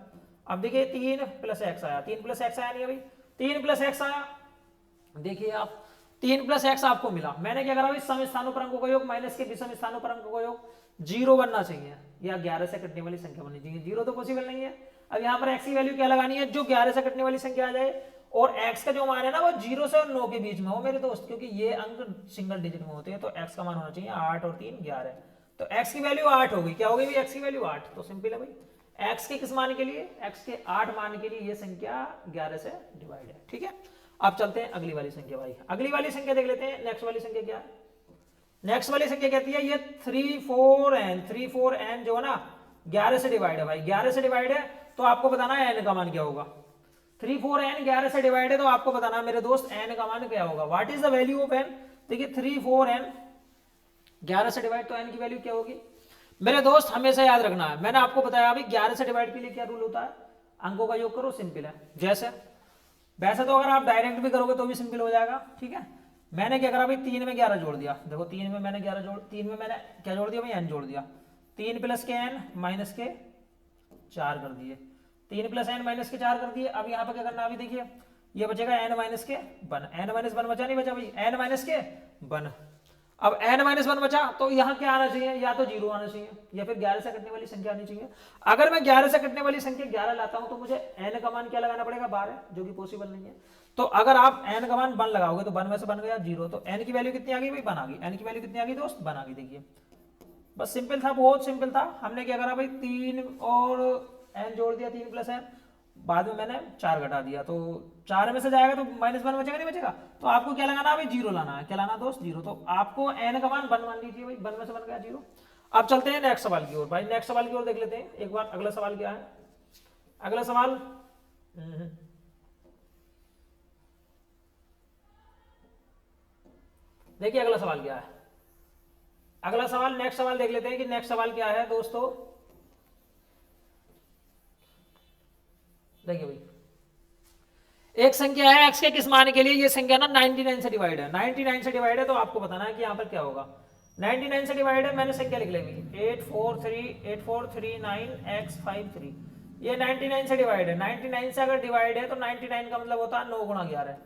अब देखिए 3 प्लस एक्स आया, 3 प्लस एक्स आया नहीं है भाई, 3 प्लस एक्स आया। देखिए आप 3 प्लस एक्स आपको मिला। मैंने क्या करा भाई, सम स्थानों पर अंकों का योग माइनस के विषम स्थानों पर अंकों का योग 0 बनना चाहिए। या 11 से कटने वाली संख्या बननी चाहिए। 0 तो पॉसिबल नहीं है। अब यहाँ पर x की वैल्यू क्या लगानी है, जो 11 से कटने वाली संख्या आ जाए और x का जो मान है ना वो 0 से और 9 के बीच में हो मेरे दोस्त, क्योंकि ये अंक सिंगल डिजिट में होते हैं। तो x का मान होना चाहिए 8 और 3 11। तो x की वैल्यू 8 होगी, क्या होगी भाई x की वैल्यू 8। तो सिंपल है भाई, x के किस मान के लिए, x के 8 मान के लिए ये संख्या 11 से डिवाइड है। ठीक है, अब चलते हैं अगली वाली संख्या भाई। अगली वाली संख्या देख लेते हैं। नेक्स्ट वाली संख्या क्या है, नेक्स्ट वाली संख्या कहती है ये 3 4 n जो है ना 11 से डिवाइड है भाई। 11 से डिवाइड है तो आपको बताना है n का मान क्या होगा। 3 4 n 11 से डिवाइड है तो आपको बताना है मेरे दोस्त n का मान क्या होगा। What is the value of n। देखिए 3 4 n 11 से डिवाइड, तो n की वैल्यू क्या होगी मेरे दोस्त, हमेशा याद रखना है। मैंने आपको बताया अभी 11 से डिवाइड के लिए क्या रूल होता है, अंकों का योग करो, सिंपल है। जैसे वैसे तो अगर आप डायरेक्ट भी करोगे तो भी सिंपल हो जाएगा। ठीक है, मैंने क्या करा भाई, 3 में 11 जोड़ दिया। देखो 3 में मैंने 11 जोड़, 3 में मैंने क्या जोड़ दिया भाई, n जोड़ दिया। 3 प्लस के n माइनस के 4 कर दिए। 3 प्लस n माइनस के 4 कर दिए। अब यहाँ पर क्या करना, अभी देखिए ये बचेगा n माइनस के 1। n माइनस 1 बचा नहीं बचा भाई, n माइनस के 1। अब n माइनस 1 बचा तो यहाँ क्या आना चाहिए, या तो 0 आना चाहिए या फिर 11 से कटने वाली संख्या आनी चाहिए। अगर मैं 11 से कटने वाली संख्या 11 लाता हूं तो मुझे n का मान क्या लगाना पड़ेगा, 12, जो कि पॉसिबल नहीं है। तो अगर आप n का मान 1 लगाओगे तो 1 में से बन गया 0। तो n की वैल्यू कितनी आ गई भाई, 1 आ गई। n की वैल्यू कितनी आ गई दोस्त, 1 आ गई। देखिए बस सिंपल था, बहुत सिंपल था। हमने क्या करा भाई, 3 और n जोड़ दिया, 3 प्लस n, बाद में मैंने 4 घटा दिया। तो 4 में से जाएगा तो माइनस 1 बचेगा नहीं बचेगा। तो आपको क्या लगाना है भाई, 0 लाना है। क्या लाना दोस्त, 0। तो आपको n का मान 1 मान लीजिए भाई, 1 में से बन गया 0। अब चलते हैं नेक्स्ट सवाल की ओर भाई। नेक्स्ट सवाल की ओर देख लेते हैं एक बार। अगला सवाल क्या है, अगला सवाल देखिए अगला सवाल क्या है। अगला सवाल, नेक्स्ट सवाल देख लेते हैं कि नेक्स्ट सवाल क्या है दोस्तों। देखिए भाई, एक संख्या है x के किस मान के लिए, ये संख्या ना 99 से डिवाइड है। 99 से डिवाइड है तो आपको बताना है कि यहाँ पर क्या होगा। 99 से डिवाइड है, मैंने संख्या लिख लेंगे 8439x53। ये 99 से डिवाइड है। 99 से अगर डिवाइड है तो 99 का मतलब होता है 9 गुणा 11।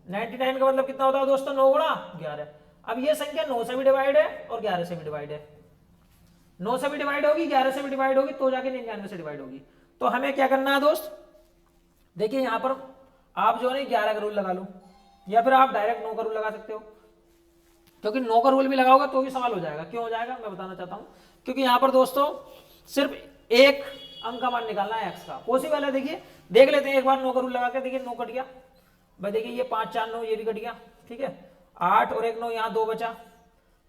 99 का मतलब कितना होता है दोस्तों, 9 गुणा 11। अब ये संख्या 9 से भी डिवाइड है और 11 से भी डिवाइड है। 9 से भी डिवाइड होगी, 11 से भी डिवाइड होगी, तो जाके 99 से डिवाइड होगी। तो हमें क्या करना है दोस्त, देखिए यहां पर आप जो है 11 का रूल लगा लो, या फिर आप डायरेक्ट 9 का रूल लगा सकते हो। क्योंकि 9 का रूल भी लगाओगे तो भी सवाल हो जाएगा। क्यों हो जाएगा मैं बताना चाहता हूं, क्योंकि यहां पर दोस्तों सिर्फ एक अंक का मान निकालना है x का, पॉसिबल है। देखिए देख लेते हैं एक बार 9 का रूल लगा के। देखिए 9 कट गया भाई, देखिए ये 5 4 9, ये भी कट गया। ठीक है, 8 और 1 9, यहाँ 2 बचा,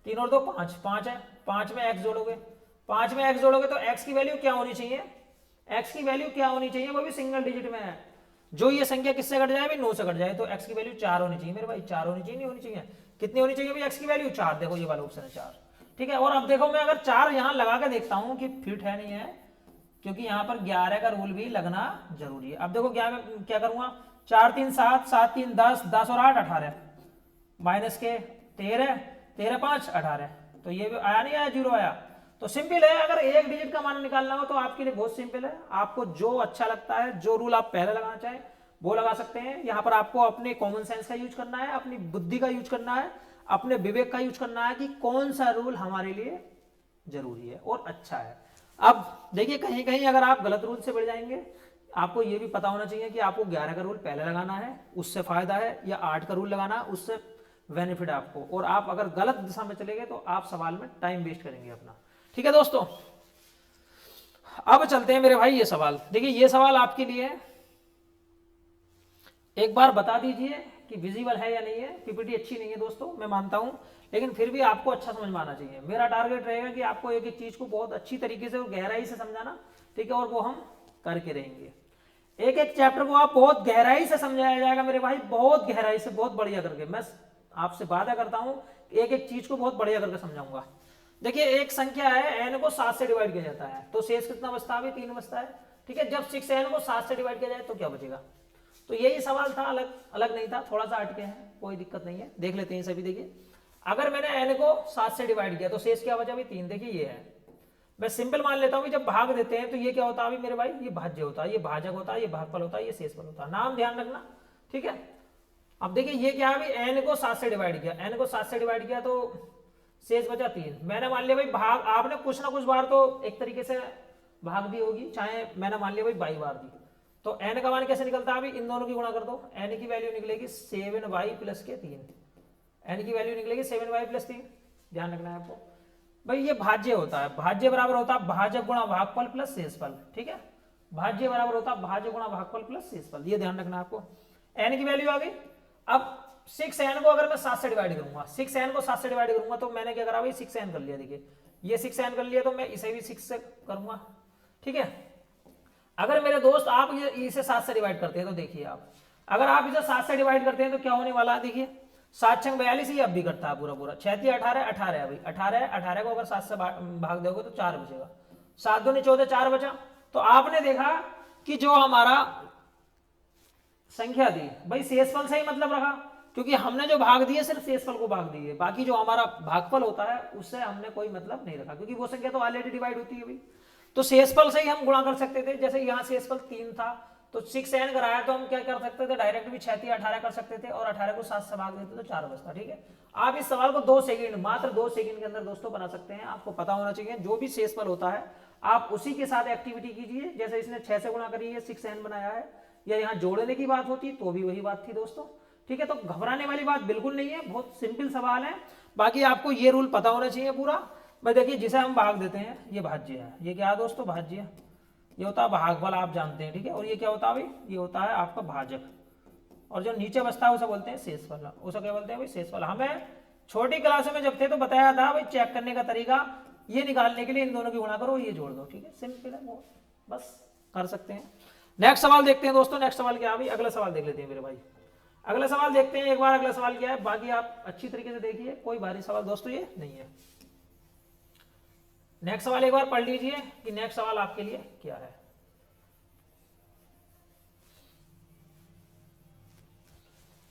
3 और 2 5, 5 है। 5 में x जोड़ोगे, 5 में x जोड़ोगे तो x की वैल्यू क्या होनी चाहिए, x की वैल्यू क्या होनी चाहिए, वो भी सिंगल डिजिट में है। जो ये संख्या किससे कट जाए भाई, 9 से कट जाए। तो x की वैल्यू 4 होनी चाहिए मेरे भाई। 4 होनी चाहिए, नहीं होनी चाहिए, कितनी होनी चाहिए भाई x की वैल्यू, 4। देखो ये वाला ऑप्शन है 4। ठीक है, और अब देखो मैं अगर 4 यहाँ लगा के देखता हूँ कि फिट है नहीं है, क्योंकि यहाँ पर 11 का रूल भी लगना जरूरी है। अब देखो क्या मैं क्या करूंगा, 4 3 7, 7 3 10, 10 और 8 18, माइनस के 13, 13 5 18। तो ये भी आया नहीं आया, 0 आया। तो सिंपल है, अगर एक डिजिट का मान निकालना हो तो आपके लिए बहुत सिंपल है। आपको जो अच्छा लगता है, जो रूल आप पहले लगाना चाहें वो लगा सकते हैं। यहाँ पर आपको अपने कॉमन सेंस का यूज करना है, अपनी बुद्धि का यूज करना है, अपने विवेक का यूज करना है कि कौन सा रूल हमारे लिए जरूरी है और अच्छा है। अब देखिए कहीं कहीं अगर आप गलत रूल से बढ़ जाएंगे, आपको ये भी पता होना चाहिए कि आपको 11 का रूल पहले लगाना है, उससे फायदा है, या 8 का रूल लगाना है, उससे बेनिफिट है आपको। और आप अगर गलत दिशा में चले गए तो आप सवाल में टाइम वेस्ट करेंगे अपना। ठीक है दोस्तों, अब चलते हैं मेरे भाई ये सवाल। देखिए ये सवाल आपके लिए एक बार बता दीजिए कि विजिबल है या नहीं है। पीपीटी अच्छी नहीं है दोस्तों, मैं मानता हूं, लेकिन फिर भी आपको अच्छा समझ में आना चाहिए। मेरा टारगेट रहेगा कि आपको एक एक चीज को बहुत अच्छी तरीके से और गहराई से समझाना। ठीक है, और वो हम करके रहेंगे। एक एक चैप्टर को आप बहुत गहराई से समझाया जाएगा मेरे भाई, बहुत गहराई से, बहुत बढ़िया करके। मैं आपसे वादा करता हूं एक एक चीज को बहुत बढ़िया करके समझाऊंगा। देखिए एक संख्या है, n को 7 से डिवाइड किया जाता है, तो शेष कितना बचता है, 3 बचता है। ठीक है, जब 6n को 7 से डिवाइड किया जाए तो क्या बचेगा। तो यही सवाल था, अलग अलग नहीं था, थोड़ा सा अटके हैं, कोई दिक्कत नहीं है, देख लेते हैं सभी। देखिए अगर मैंने n को 7 से डिवाइड किया तो शेष क्या बचा भाई, 3। देखिए ये है, मैं सिंपल मान लेता हूं कि जब भाग देते हैं तो ये क्या होता है मेरे भाई, ये भाज्य होता है, ये भाजक होता है, ये भागफल होता है, ये शेषफल होता है। नाम ध्यान रखना। ठीक है, अब देखिए ये क्या है भाई, n को 7 से डिवाइड किया, n को 7 से डिवाइड किया तो शेष बचा 3। मैंने मान लिया भाई भाग, आपने कुछ ना कुछ बार तो एक तरीके से भाग दी होगी, चाहे मैंने मान लिया भाई 22 बार दी, तो n का मान कैसे निकलता है? अभी इन दोनों की गुणा कर दो, n की वैल्यू निकलेगी 7y प्लस के 3, n की वैल्यू निकलेगी 7y प्लस 3। ध्यान रखना है आपको भाई, ये भाज्य होता है, भाज्य बराबर होता है भाजक गुणा भागफल प्लस शेषफल, ठीक है, भाज्य बराबर होता है भाज्य गुणा भागफल प्लस शेषफल, ये ध्यान रखना है आपको। n की वैल्यू आ गई। अब 6n को अगर मैं 7 से डिवाइड करूंगा, 6n को 7 से डिवाइड करूंगा तो मैंने क्या करा भाई 6n कर लिया, देखिए ये 6n कर लिया, तो मैं इसे भी 6 से करूंगा, ठीक है। अगर मेरे दोस्त आप इसे 7 से डिवाइड करते हैं तो देखिए आप, अगर आप इसे 7 से डिवाइड करते हैं तो क्या होने वाला है, देखिए 7 छंग 42, ये अब भी करता है पूरा पूरा, 6 3 18 18 है भाई, 18 को अगर 7 से भाग दोगे तो 4 बचेगा, 7 दूनी 14 4 बचा। तो आपने देखा कि जो हमारा संख्या थी भाई शेषफल से ही मतलब रखा, क्योंकि हमने जो भाग दिए सिर्फ शेषफल को भाग दिए, बाकी जो हमारा भागफल होता है उससे हमने कोई मतलब नहीं रखा, क्योंकि वो संख्या तो ऑलरेडी डिवाइड होती है भाई, तो शेषफल से ही हम गुणा कर सकते थे। जैसे यहाँ शेषफल 3 था तो 6n कराया तो हम क्या कर सकते थे, डायरेक्ट भी 6 3 18 कर सकते थे, और 18 को 7 से भाग देते तो 4 बचता, ठीक है। आप इस सवाल को 2 सेकंड, मात्र 2 सेकंड के अंदर दोस्तों बना सकते हैं। आपको पता होना चाहिए जो भी शेषफल होता है आप उसी के साथ एक्टिविटी कीजिए, जैसे इसने 6 से गुणा करी है 6n बनाया है, या यहाँ जोड़ने की बात होती तो भी वही बात थी दोस्तों, ठीक है। तो घबराने वाली बात बिल्कुल नहीं है, बहुत सिंपल सवाल है। बाकी आपको ये रूल पता होना चाहिए पूरा। भाई देखिए जिसे हम भाग देते हैं ये भाज्य है, ये क्या है दोस्तों, भाज्य, ये होता है भागफल, आप जानते हैं, ठीक है। और ये क्या होता है भाई, ये होता है आपका भाजक, और जो नीचे बचता है उसे बोलते हैं शेषफल, उसे क्या बोलते हैं भाई शेषफल। हमें छोटी क्लास में जब थे तो बताया था भाई चेक करने का तरीका, ये निकालने के लिए इन दोनों की गुणा करो, ये जोड़ दो, ठीक है, सिंपल है वो, बस कर सकते हैं। नेक्स्ट सवाल देखते हैं दोस्तों, नेक्स्ट सवाल क्या है भाई, अगला सवाल देख लेते हैं मेरे भाई, अगला सवाल देखते हैं एक बार, अगला सवाल क्या है, बाकी आप अच्छी तरीके से देखिए, कोई भारी सवाल दोस्तों ये नहीं है। नेक्स्ट सवाल एक बार पढ़ लीजिए कि नेक्स्ट सवाल आपके लिए क्या है।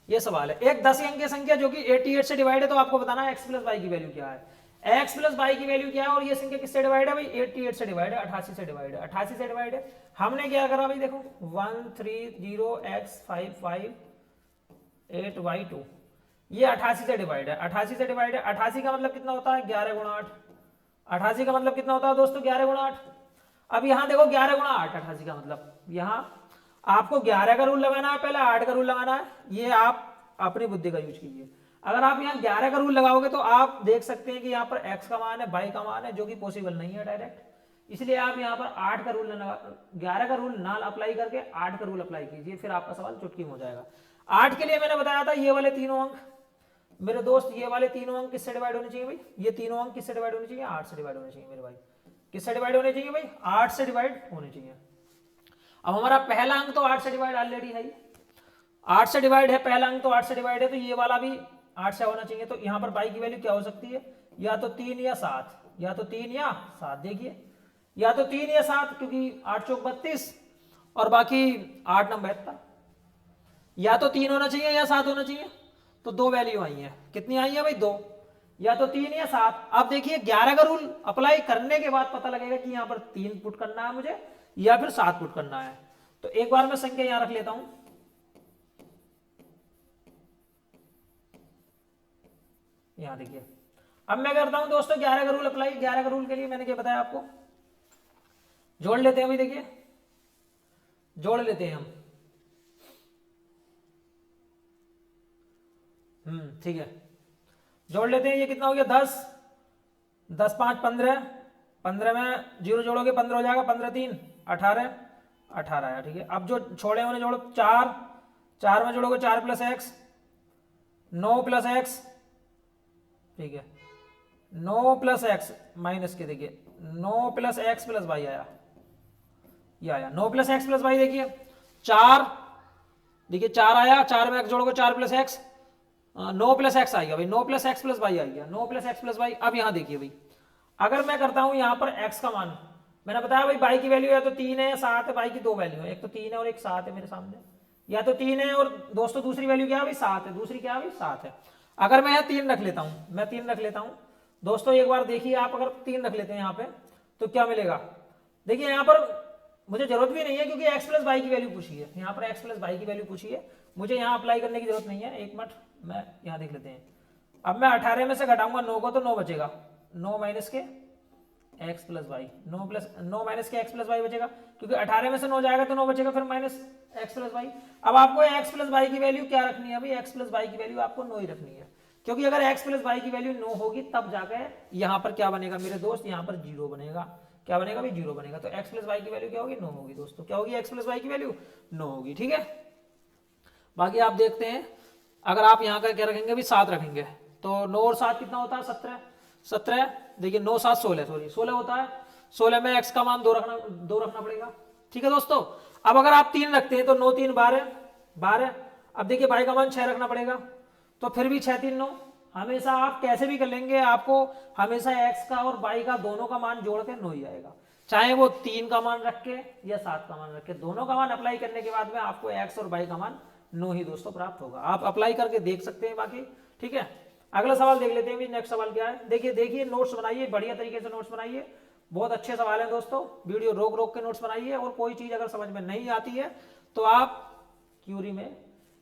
ये सवाल है, एक 10 अंकीय संख्या जो कि 88 से डिवाइड है, तो आपको बताना है x प्लस वाई की वैल्यू क्या है, x प्लस वाई की वैल्यू क्या है, और ये संख्या किससे डिवाइड है भाई, 88 से डिवाइड है, 88 से डिवाइड है, 88 से डिवाइड है। हमने क्या करा भाई, देखो 130x55 8y2, ये 88 से डिवाइड है, 88 से डिवाइड है, 88 का मतलब कितना होता है 11 गुणा 8, 88 का मतलब कितना होता है दोस्तों 11 गुणा 8। अब यहाँ देखो 11 गुणा 8, 88 का मतलब, यहाँ आपको 11 का रूल लगाना है, पहले 8 का रूल लगाना है, ये आप अपनी बुद्धि का यूज कीजिए। अगर आप यहाँ 11 का रूल लगाओगे तो आप देख सकते हैं कि यहाँ पर x का मान है, y का मान है, जो कि पॉसिबल नहीं है डायरेक्ट, इसलिए आप यहाँ पर 8 का रूल 11 का रूल ना अप्लाई करके 8 का रूल अप्लाई कीजिए, फिर आपका सवाल चुटकी में हो जाएगा। 8 के लिए मैंने बताया था ये वाले तीनों अंक मेरे दोस्त, ये वाले तीनों अंक किससे डिवाइड होने चाहिए भाई, ये तीनों अंक किससे डिवाइड होने चाहिए, 8 से डिवाइड होने चाहिए मेरे भाई, किससे डिवाइड होने चाहिए भाई, 8 से डिवाइड होने चाहिए। अब हमारा पहला अंक तो 8 से डिवाइड ऑलरेडी है, 8 से डिवाइड है, पहला अंक तो 8 से डिवाइड है, तो ये वाला भी 8 से होना चाहिए। तो यहाँ पर y की वैल्यू क्या हो सकती है, या तो 3 या 7, या तो 3 या 7, देखिए या तो 3 या 7, क्योंकि 8 चौक 32 और बाकी 8 9 72, या तो 3 होना चाहिए या 7 होना चाहिए। तो 2 वैल्यू आई है, कितनी आई है भाई 2, या तो 3 या 7। अब देखिए 11 का रूल अप्लाई करने के बाद पता लगेगा कि यहाँ पर 3 पुट करना है मुझे या फिर 7 पुट करना है। तो एक बार मैं संख्या यहां रख लेता हूं, यहां देखिए। अब मैं करता हूं दोस्तों 11 का रूल अप्लाई। 11 का रूल के लिए मैंने क्या बताया आपको, जोड़ लेते हैं भाई, देखिए जोड़ लेते हैं हम, ठीक है, जोड़ लेते हैं। ये कितना हो गया 10, 10 5 15, 15 में 0 जोड़ोगे 15 हो जाएगा, 15 3 18, 18 आया, ठीक है। अब जो छोड़े उन्हें जोड़ो, 4, 4 में जोड़ोगे 4 प्लस एक्स, 9 प्लस एक्स, ठीक है, 9 प्लस एक्स माइनस के, देखिए 9 प्लस एक्स प्लस वाई आया, ये आया 9 प्लस एक्स प्लस वाई, देखिए 4, देखिए 4 आया, 4 में एक्स जोड़ोगे 4 प्लस एक्स, 9 प्लस एक्स आएगा भाई, 9 प्लस एक्स प्लस वाई आ गया, 9 प्लस एक्स प्लस वाई। अब यहाँ देखिए भाई, अगर मैं करता हूं यहाँ पर x का मान, मैंने बताया भाई y की वैल्यू है तो 3 है 7 है, y की 2 वैल्यू है, एक तो 3 है और एक 7 है मेरे सामने, या तो 3 है और दोस्तों दूसरी वैल्यू क्या है भाई 7 है, दूसरी क्या है भाई 7 है। अगर मैं यहाँ 3 रख लेता हूँ, मैं 3 रख लेता हूँ दोस्तों, एक बार देखिए आप, अगर 3 रख लेते हैं यहाँ पे तो क्या मिलेगा, देखिए यहाँ पर मुझे जरूरत भी नहीं है क्योंकि x प्लस वाई की वैल्यू पूछी है, यहाँ पर x प्लस वाई की वैल्यू पूछी है, मुझे यहाँ अप्लाई करने की जरूरत नहीं है। एक मिनट मैं यहाँ देख लेते हैं, अब मैं 18 में से घटाऊंगा 9 को तो 9 बचेगा, 9 माइनस के एक्स प्लस वाई, 9 माइनस के एक्स प्लस वाई बचेगा, क्योंकि 18 में से 9 जाएगा तो 9 बचेगा, फिर माइनस एक्स प्लस वाई। अब आपको एक्स प्लस वाई की वैल्यू क्या रखनी है? अभी एक्स प्लस वाई की वैल्यू आपको 9 ही रखनी है, क्योंकि अगर एक्स प्लस वाई की वैल्यू 9 होगी तब जाकर यहाँ पर क्या बनेगा मेरे दोस्त? यहाँ पर 0 बनेगा। क्या बनेगा भाई? 0 बनेगा। तो एक्स प्लस वाई की वैल्यू क्या होगी? 9 होगी दोस्तों। क्या होगी? एक्स प्लस वाई की वैल्यू 9 होगी। ठीक है, बाकी आप देखते हैं, अगर आप यहाँ का क्या रखेंगे? भी 7 रखेंगे तो 9 और 7 कितना होता है? 17। 17 देखिए, 9 7 16, सॉरी 16 होता है। 16 में x का मान 2 रखना पड़ेगा। ठीक है दोस्तों, अब अगर आप 3 रखते हैं तो 9 3 12। अब देखिए y का मान 6 रखना पड़ेगा, तो फिर भी 6 3 9। हमेशा आप कैसे भी कर लेंगे, आपको हमेशा x का और y का दोनों का मान जोड़ के 9 ही आएगा, चाहे वो 3 का मान रख के या 7 का मान रख के। दोनों का मान अप्लाई करने के बाद में आपको x और y का मान 9 ही दोस्तों प्राप्त होगा। आप अप्लाई करके देख सकते हैं बाकी। ठीक है, अगला सवाल देख लेते हैं। नेक्स्ट सवाल क्या है? देखिए नोट्स बनाइए, बढ़िया तरीके से नोट्स बनाइए, बहुत अच्छे सवाल हैं दोस्तों। वीडियो रोक रोक के नोट्स बनाइए, और कोई चीज अगर समझ में नहीं आती है तो आप क्यूरी में,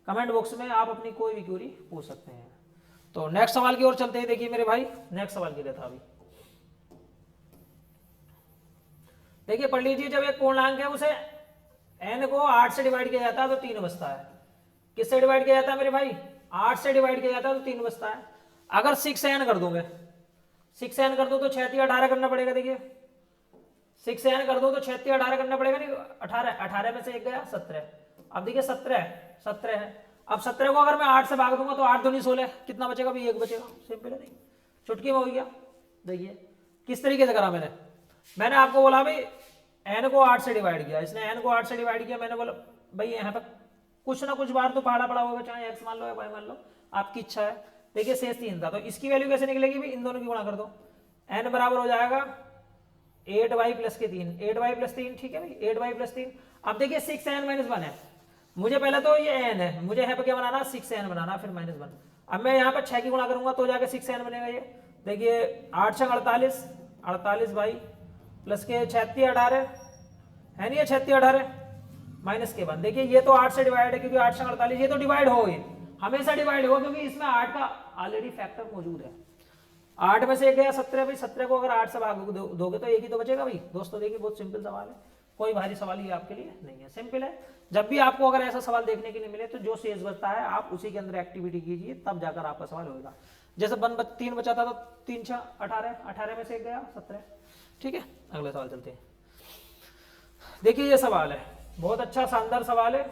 कमेंट बॉक्स में आप अपनी कोई भी क्यूरी पूछ सकते हैं। तो नेक्स्ट सवाल की ओर चलते हैं। देखिए मेरे भाई, नेक्स्ट सवाल क्या था अभी, देखिए पढ़ लीजिए। जब एक पूर्णांक है उसे n को 8 से डिवाइड किया जाता है तो 3 बचता है। किससे डिवाइड किया जाता है मेरे भाई? 8 से डिवाइड किया जाता है तो 3 बचता है। अगर 6n कर दूंगे, 6n कर दो तो 6 18 करना पड़ेगा। देखिए 6n कर दो तो 6 18 करना पड़ेगा, नहीं 18 में से 1 गया 17। अब देखिए 17 है। अब 17 को अगर मैं 8 से भाग दूंगा तो 8 दूनी 16, कितना बचेगा भी? 1 बचेगा। सिंपल है, नहीं चुटकी में हो गया। देखिए किस तरीके से करा मैंने आपको बोला भाई n को 8 से डिवाइड किया, इसने n को 8 से डिवाइड किया। मैंने बोला भाई यहाँ पर कुछ ना कुछ बार तो पहाड़ा पड़ा होगा, चाहे x मान लो या y मान लो, आपकी इच्छा है। देखिए शेष 3 था, तो इसकी वैल्यू कैसे निकलेगी भाई? इन दोनों की गुणा कर दो, n बराबर हो जाएगा 8y प्लस के 3, 8y प्लस 3। ठीक है भाई, 8y प्लस 3। अब देखिए 6n माइनस 1 है, मुझे पहले तो ये n है, मुझे यहाँ पे क्या बनाना? 6n बनाना, फिर माइनस 1। अब मैं यहाँ पर 6 की गुणा करूंगा तो जाके 6n बनेगा। ये देखिए 8 6 48, 48y प्लस के 36 18 है, नहीं है 36 18 माइनस के 1। देखिए ये तो 8 से डिवाइड है, क्योंकि 8 से 48 ये तो डिवाइड हो गई, हमेशा डिवाइड हो, क्योंकि इसमें 8 का ऑलरेडी फैक्टर मौजूद है। 8 में से 1 गया 17 भाई, 17 को अगर 8 से भाग दोगे तो 1 ही तो बचेगा भाई। दोस्तों देखिए बहुत सिंपल सवाल है, कोई भारी सवाल ही आपके लिए नहीं है, सिंपल है। जब भी आपको अगर ऐसा सवाल देखने के लिए मिले तो जो शेष बचता है आप उसी के अंदर एक्टिविटी कीजिए, तब जाकर आपका सवाल होगा। जैसे 3 बचा था तो 3 6 18, 18 में से 1 गया 17। ठीक है, अगले सवाल चलते हैं। देखिए ये सवाल है, बहुत अच्छा शानदार सवाल है,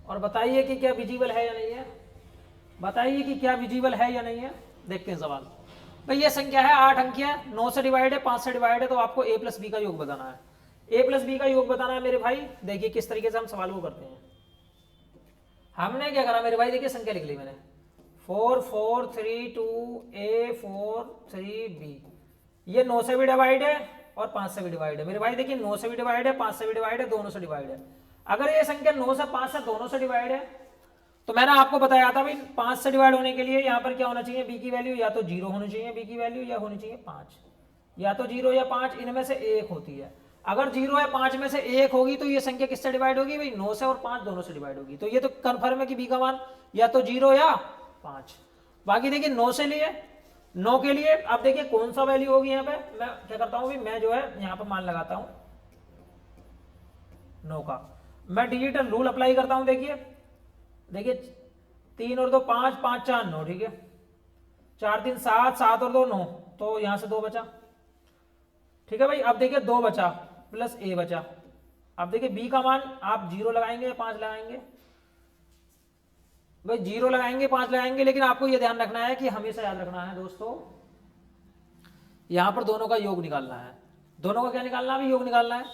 और बताइए कि क्या विजिबल है या नहीं है। बताइए कि क्या विजिबल है या नहीं है। देखते हैं सवाल। भाई ये संख्या है 8 अंकीय है, 9 से डिवाइड है, 5 से डिवाइड है, तो आपको a प्लस बी का योग बताना है। a प्लस बी का योग बताना है मेरे भाई। देखिए किस तरीके से हम सवाल को करते हैं। हमने क्या करा मेरे भाई? देखिए संख्या लिख ली मैंने, 4 4 3 2 a 4 3 b। ये 9 से भी डिवाइड है और 5 से भी डिवाइड है मेरे भाई। देखिए 9 से भी डिवाइड है, 5 से भी डिवाइड है, दोनों से डिवाइड है। अगर ये संख्या 9 से 5 से दोनों से डिवाइड है, तो मैंने आपको बताया था भाई 5 से डिवाइड होने के लिए यहाँ पर क्या होना चाहिए? b की वैल्यू या तो 0 होनी चाहिए b की वैल्यू, या होनी चाहिए 5, या तो 0 या 5, इनमें से एक होती है। अगर 0 या 5 में से एक होगी तो ये संख्या किससे डिवाइड होगी भाई? 9 से और 5 दोनों से डिवाइड होगी। तो ये तो कन्फर्म है कि b का मान या तो 0 या 5। बाकी देखिए 9 से लिए 9 के लिए अब देखिए कौन सा वैल्यू होगी यहाँ पे। मैं क्या करता हूँ, मैं जो है यहाँ पे मान लगाता हूँ 9 का, मैं डिजिटल रूल अप्लाई करता हूँ। देखिए 3 और 2 5, 5 4 9, ठीक है, 4 3 7, 7 और 2 9, तो यहां से 2 बचा। ठीक है भाई, अब देखिए 2 बचा प्लस a बचा। अब देखिए b का मान आप 0 लगाएंगे या 5 लगाएंगे? भाई 0 लगाएंगे 5 लगाएंगे, लेकिन आपको यह ध्यान रखना है कि हमेशा याद रखना है दोस्तों, यहां पर दोनों का योग निकालना है। दोनों का क्या निकालना है? योग निकालना है।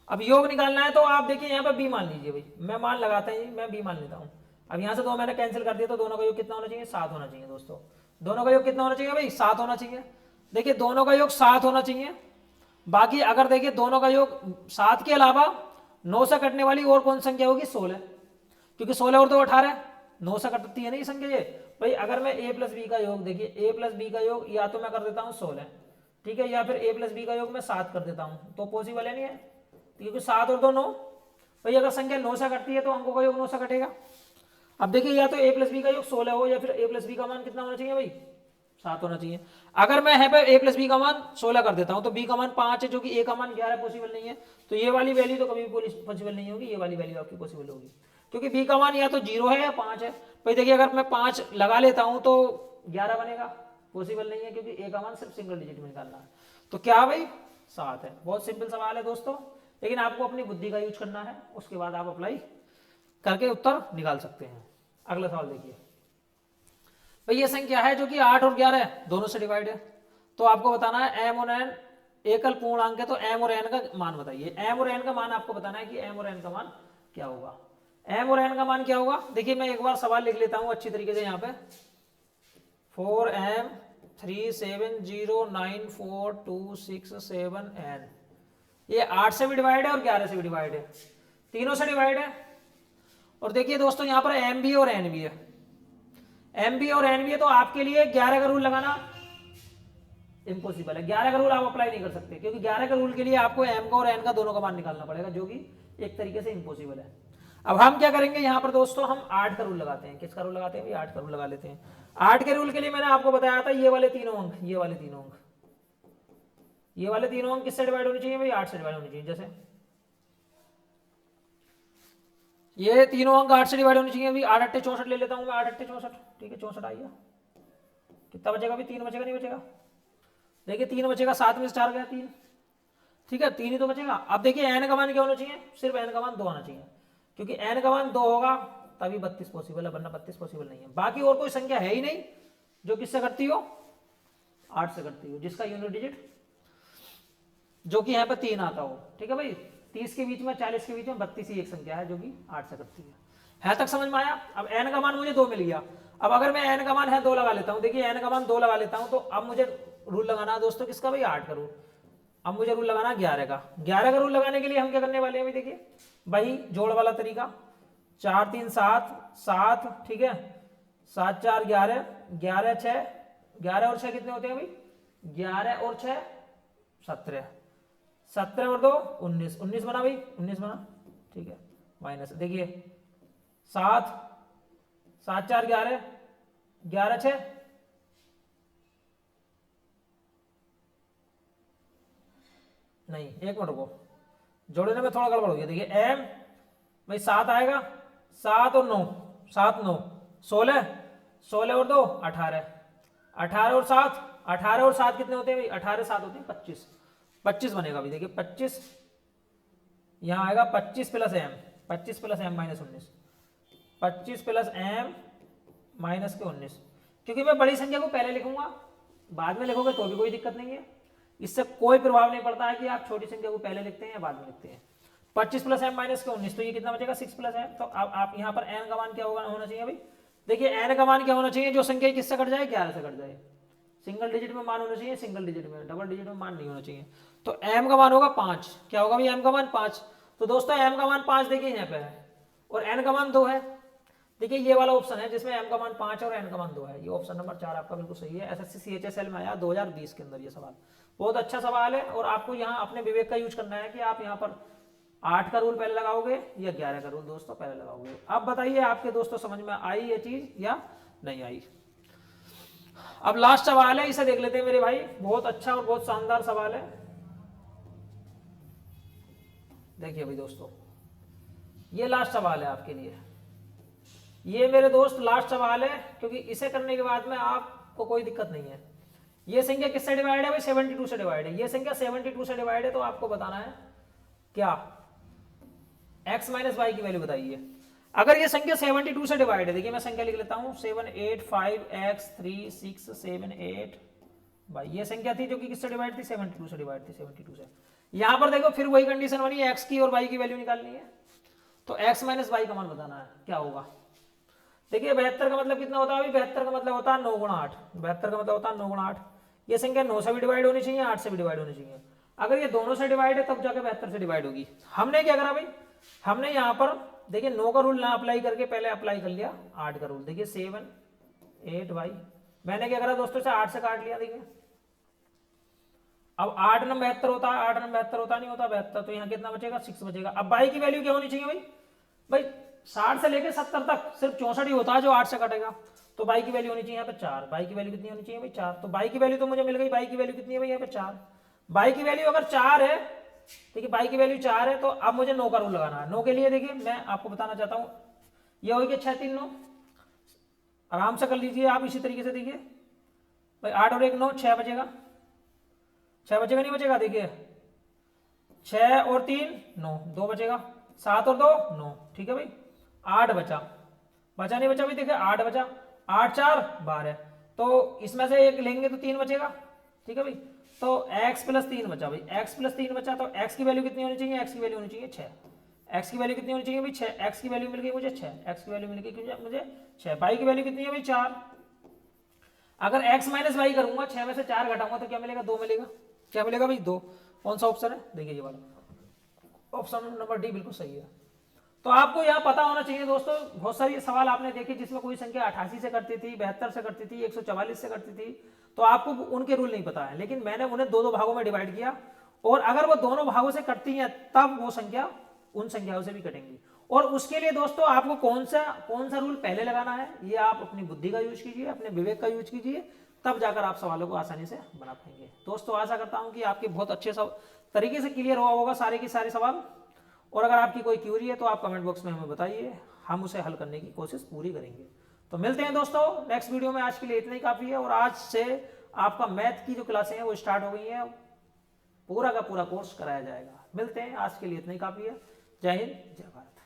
अब योग निकालना है तो आप देखिए यहाँ पर b मान लीजिए भाई, मैं मान लगाता ही, मैं b मान लेता हूँ। अब यहाँ से 2 मैंने कैंसिल कर दिया, तो दोनों का योग कितना होना चाहिए? 7 होना चाहिए दोस्तों। दोनों का योग कितना होना चाहिए भाई? 7 होना चाहिए। देखिए दोनों का योग 7 होना चाहिए। बाकी अगर देखिए दोनों का योग 7 के अलावा 9 से कटने वाली और कौन संख्या होगी? 16, क्योंकि 16 और 2 18, 9 से कटती है नहीं संख्या ये भाई। अगर मैं a प्लस बी का योग, देखिए a प्लस बी का योग या तो मैं कर देता हूँ 16, ठीक है, या फिर a प्लस बी का योग मैं 7 कर देता हूँ, तो पॉसिबल है नहीं है, क्योंकि 7 और 2 9 भाई। अगर संख्या 9 से कटती है तो अंकों का योग 9 से कटेगा। अब देखिए या तो a प्लस बी का योग 16 हो या फिर a प्लस बी का मान कितना होना चाहिए भाई 7 होना चाहिए। अगर मैं यहाँ पे a प्लस बी का मान 16 कर देता हूँ तो b का मान 5 है जो कि a का मान 11 पॉसिबल नहीं है, तो ये वाली वैल्यू तो कभी भी पॉसिबल नहीं होगी, ये वाली वैल्यू आपकी पॉसिबल होगी क्योंकि b का मान या तो 0 है या 5 है। भाई देखिए अगर मैं 5 लगा लेता हूँ तो 11 बनेगा, पॉसिबल नहीं है क्योंकि a का मान सिर्फ सिंगल डिजिट में निकालना है। तो क्या भाई 7 है। बहुत सिंपल सवाल है दोस्तों, लेकिन आपको अपनी बुद्धि का यूज करना है, उसके बाद आप अप्लाई करके उत्तर निकाल सकते हैं। अगला सवाल देखिए भाई, ये संख्या है जो कि 8 और 11 दोनों से डिवाइड है, तो आपको बताना है m और n एकल पूर्णांक है, तो m और n का मान बताइए। m और n का मान आपको बताना है कि m और n का मान क्या होगा। m और n का मान क्या होगा, देखिए मैं एक बार सवाल लिख लेता हूं अच्छी तरीके से यहाँ पे 4m 3709426 ये 8 से भी डिवाइड है और 11 से भी डिवाइड है, तीनों से डिवाइड है। और देखिए दोस्तों यहाँ पर m भी और n भी है, m भी और n भी है, तो आपके लिए 11 का रूल लगाना इम्पॉसिबल है। 11 का रूल आप अप्लाई नहीं कर सकते क्योंकि 11 का रूल के लिए आपको m का और n का दोनों का मान निकालना पड़ेगा, जो कि एक तरीके से इम्पॉसिबल है। अब हम क्या करेंगे यहाँ पर दोस्तों, हम 8 का रूल लगाते हैं। किसका रूल लगाते हैं भाई, 8 का रूल लगा लेते हैं। 8 के रूल के लिए मैंने आपको बताया था ये वाले तीनों अंक, ये वाले तीनों अंक, ये वाले तीनों अंक किससे डिवाइड होने चाहिए भाई 8 से डिवाइड होने चाहिए। जैसे ये तीनों अंक 8 से डिवाइड होने चाहिए। अभी 8 8 64 ले लेता हूं मैं, 8 8 64, ठीक है 64 आइए, कितना बचेगा अभी 3 बचेगा नहीं बचेगा, देखिए 3 बचेगा, 7 में से 4 गया 3, ठीक है 3 ही तो बचेगा। अब देखिए n का मान क्या होना चाहिए, सिर्फ n का मान 2 आना चाहिए, क्योंकि n का मान 2 होगा तभी 32 पॉसिबल है, वरना 32 पॉसिबल नहीं है। बाकी और कोई संख्या है ही नहीं जो किससे करती हो 8 से करती हो, जिसका यूनिट डिजिट जो कि यहाँ पर 3 आता हो, ठीक है भाई। 30 के बीच में 40 के बीच में 32 ही एक संख्या है जो कि 8 से करती है तक समझ में आया। अब n का मान मुझे 2 मिल गया, अब अगर मैं n का मान है 2 लगा लेता हूँ, देखिए n का मान 2 लगा लेता हूँ, तो अब मुझे रूल लगाना है दोस्तों किसका भाई 8 का रूल। अब मुझे रूल लगाना 11 का। 11 का रूल लगाने के लिए हम क्या करने वाले हैं भाई, देखिए भाई जोड़ वाला तरीका, 4 3 7 7, ठीक है 7 4 11, 11 6, 11 और 6 कितने होते हैं भाई 11 और 6 17, 17 और 2 19, 19 बना भाई 19 बना, ठीक है माइनस देखिए 7 7 4 11, 11 6, नहीं एक मिनट रुको, जोड़ने में थोड़ा गड़बड़ हो गया। देखिए m भाई 7 आएगा, 7 और 9 7 9 16, 16 और 2 18, 18 और 7, 18 और 7 कितने होते हैं भाई 18 7 होते हैं 25, 25 बनेगा अभी देखिए 25, यहाँ आएगा 25 plus m, 25 plus m minus 19, 25 plus m minus के 19, क्योंकि मैं बड़ी संख्या को पहले लिखूंगा, बाद में लिखोगे तो भी कोई दिक्कत नहीं है, इससे कोई प्रभाव नहीं पड़ता है कि आप छोटी संख्या को पहले लिखते हैं या बाद में लिखते हैं। 25 प्लस m माइनस के 19, तो ये कितना बचेगा 6 प्लस m। तो अब आप यहाँ पर n का मान क्या होना चाहिए भाई, देखिए n का मान क्या होना चाहिए, जो संख्या किससे कट जाए 11 से कट जाए, सिंगल डिजिट में मान होना चाहिए, सिंगल डिजिट में, डबल डिजिट में मान नहीं होना चाहिए। तो m का मान होगा 5, क्या होगा भाई m का मान 5, तो दोस्तों m का मान 5 देखिए यहाँ पे है और n का मान 2 है। देखिए ये वाला ऑप्शन है जिसमें m का मान 5 और n का मान 2 है, ये ऑप्शन नंबर 4 आपका बिल्कुल सही है। एसएससी CHSL में आया 2020 के अंदर ये सवाल, बहुत अच्छा सवाल है और आपको यहाँ अपने विवेक का यूज करना है कि आप यहाँ पर 8 का रूल पहले लगाओगे या 11 का रूल दोस्तों पहले लगाओगे। अब बताइए आपके दोस्तों समझ में आई ये चीज या नहीं आई। अब लास्ट सवाल है, इसे देख लेते हैं मेरे भाई, बहुत अच्छा और बहुत शानदार सवाल है। देखिए भाई दोस्तों ये लास्ट सवाल है आपके लिए, ये मेरे दोस्त लास्ट सवाल है, क्योंकि इसे करने के बाद में आपको कोई दिक्कत नहीं है। ये संख्या किससे डिवाइड है भाई 72 से डिवाइड है, ये संख्या 72 से डिवाइड है, तो आपको बताना है क्या x माइनस वाई की वैल्यू बताइए। अगर ये संख्या 72 से डिवाइड है, देखिए मैं संख्या लिख लेता हूं 785x367 भाई, ये संख्या थी जो कि किससे डिवाइड थी 72 से डिवाइड थी, 72 से। यहां पर देखो फिर वही कंडीशन बनी है, x की और y की वैल्यू निकालनी है, तो x माइनस वाई का मान बताना है क्या होगा। देखिए 72 का मतलब कितना होता है अभी, 72 का मतलब होता है 9 गुणा 8, 72 का मतलब होता है 9 गुणा 8। ये संख्या 9 से भी डिवाइड होनी चाहिए, 8 से भी डिवाइड होनी चाहिए। अगर ये दोनों से डिवाइड है तब जाकर 72 से डिवाइड होगी। हमने क्या करा भाई, हमने यहाँ पर देखिए 9 का रूल ना अप्लाई करके पहले अप्लाई कर लिया 8 का रूल। देखिए 7 8 भाई, मैंने क्या करा दोस्तों से 8 से काट लिया। देखिए अब 8 नंबर 72 होता है, 8 नंबर 72 होता नहीं होता 72, तो यहाँ कितना बचेगा 6 बचेगा। अब बाई की वैल्यू क्या होनी चाहिए भाई, भाई 60 से लेके 70 तक सिर्फ 64 ही होता है जो 8 से कटेगा। तो बाई की वैल्यू होनी चाहिए यहाँ पे 4। बाई की वैल्यू कितनी होनी चाहिए भाई 4। तो बाई की वैल्यू तो मुझे मिल गई। बाई की वैल्यू कितनी है भाई यहाँ पे 4। बाई की वैल्यू अगर 4 है, देखिए बाई की वैल्यू 4 है, तो अब मुझे 9 का रूल लगाना है। 9 के लिए देखिए मैं आपको बताना चाहता हूँ, ये होगी 6 3 9, आराम से कर लीजिए आप इसी तरीके से। देखिए भाई 8 और 1 9, 6 बचेगा। 6 बचेगा नहीं बचेगा, देखिए 6 और 3 9, 2 बचेगा। 7 और 2 9, ठीक है भाई 8 बचा। बचा नहीं बचा भाई, देखिए 8 बचा। 8 4 12, तो इसमें से एक लेंगे तो 3 बचेगा, ठीक है भाई। तो x प्लस 3 बचा भाई, x प्लस 3 बचा, तो x की वैल्यू कितनी होनी चाहिए, x की वैल्यू होनी चाहिए 6। x की वैल्यू कितनी होनी चाहिए भाई 6। x की वैल्यू मिल गई मुझे 6, x की वैल्यू मिल गई मुझे 6। बाई की वैल्यू कितनी है भाई 4। अगर x माइनस वाई करूंगा, 6 में से 4 घटाऊंगा तो क्या मिलेगा 2 मिलेगा। क्या मिलेगा भाई 2। कौन सा ऑप्शन है, देखिए ये वाला ऑप्शन नंबर डी बिल्कुल सही है। तो आपको यहाँ पता होना चाहिए दोस्तों, बहुत सारी सवाल आपने देखे जिसमें कोई संख्या 88 से करती थी, 72 से करती थी, 144 से करती थी, तो आपको उनके रूल नहीं पता है। लेकिन मैंने उन्हें दो दो भागों में डिवाइड किया, और अगर वो दोनों भागों से कटती हैं तब वो संख्या उन संख्याओं से भी कटेंगी। और उसके लिए दोस्तों आपको कौन सा रूल पहले लगाना है, ये आप अपनी बुद्धि का यूज कीजिए, अपने विवेक का यूज कीजिए, तब जाकर आप सवालों को आसानी से बना पाएंगे। दोस्तों आशा करता हूं कि आपके बहुत अच्छे तरीके से क्लियर हुआ होगा सारे के सारे सवाल। और अगर आपकी कोई क्यूरी है तो आप कमेंट बॉक्स में हमें बताइए, हम उसे हल करने की कोशिश पूरी करेंगे। तो मिलते हैं दोस्तों नेक्स्ट वीडियो में। आज के लिए इतना ही काफ़ी है, और आज से आपका मैथ की जो क्लासें हैं वो स्टार्ट हो गई हैं, पूरा का पूरा कोर्स कराया जाएगा। मिलते हैं, आज के लिए इतना ही काफ़ी है। जय हिंद, जय भारत।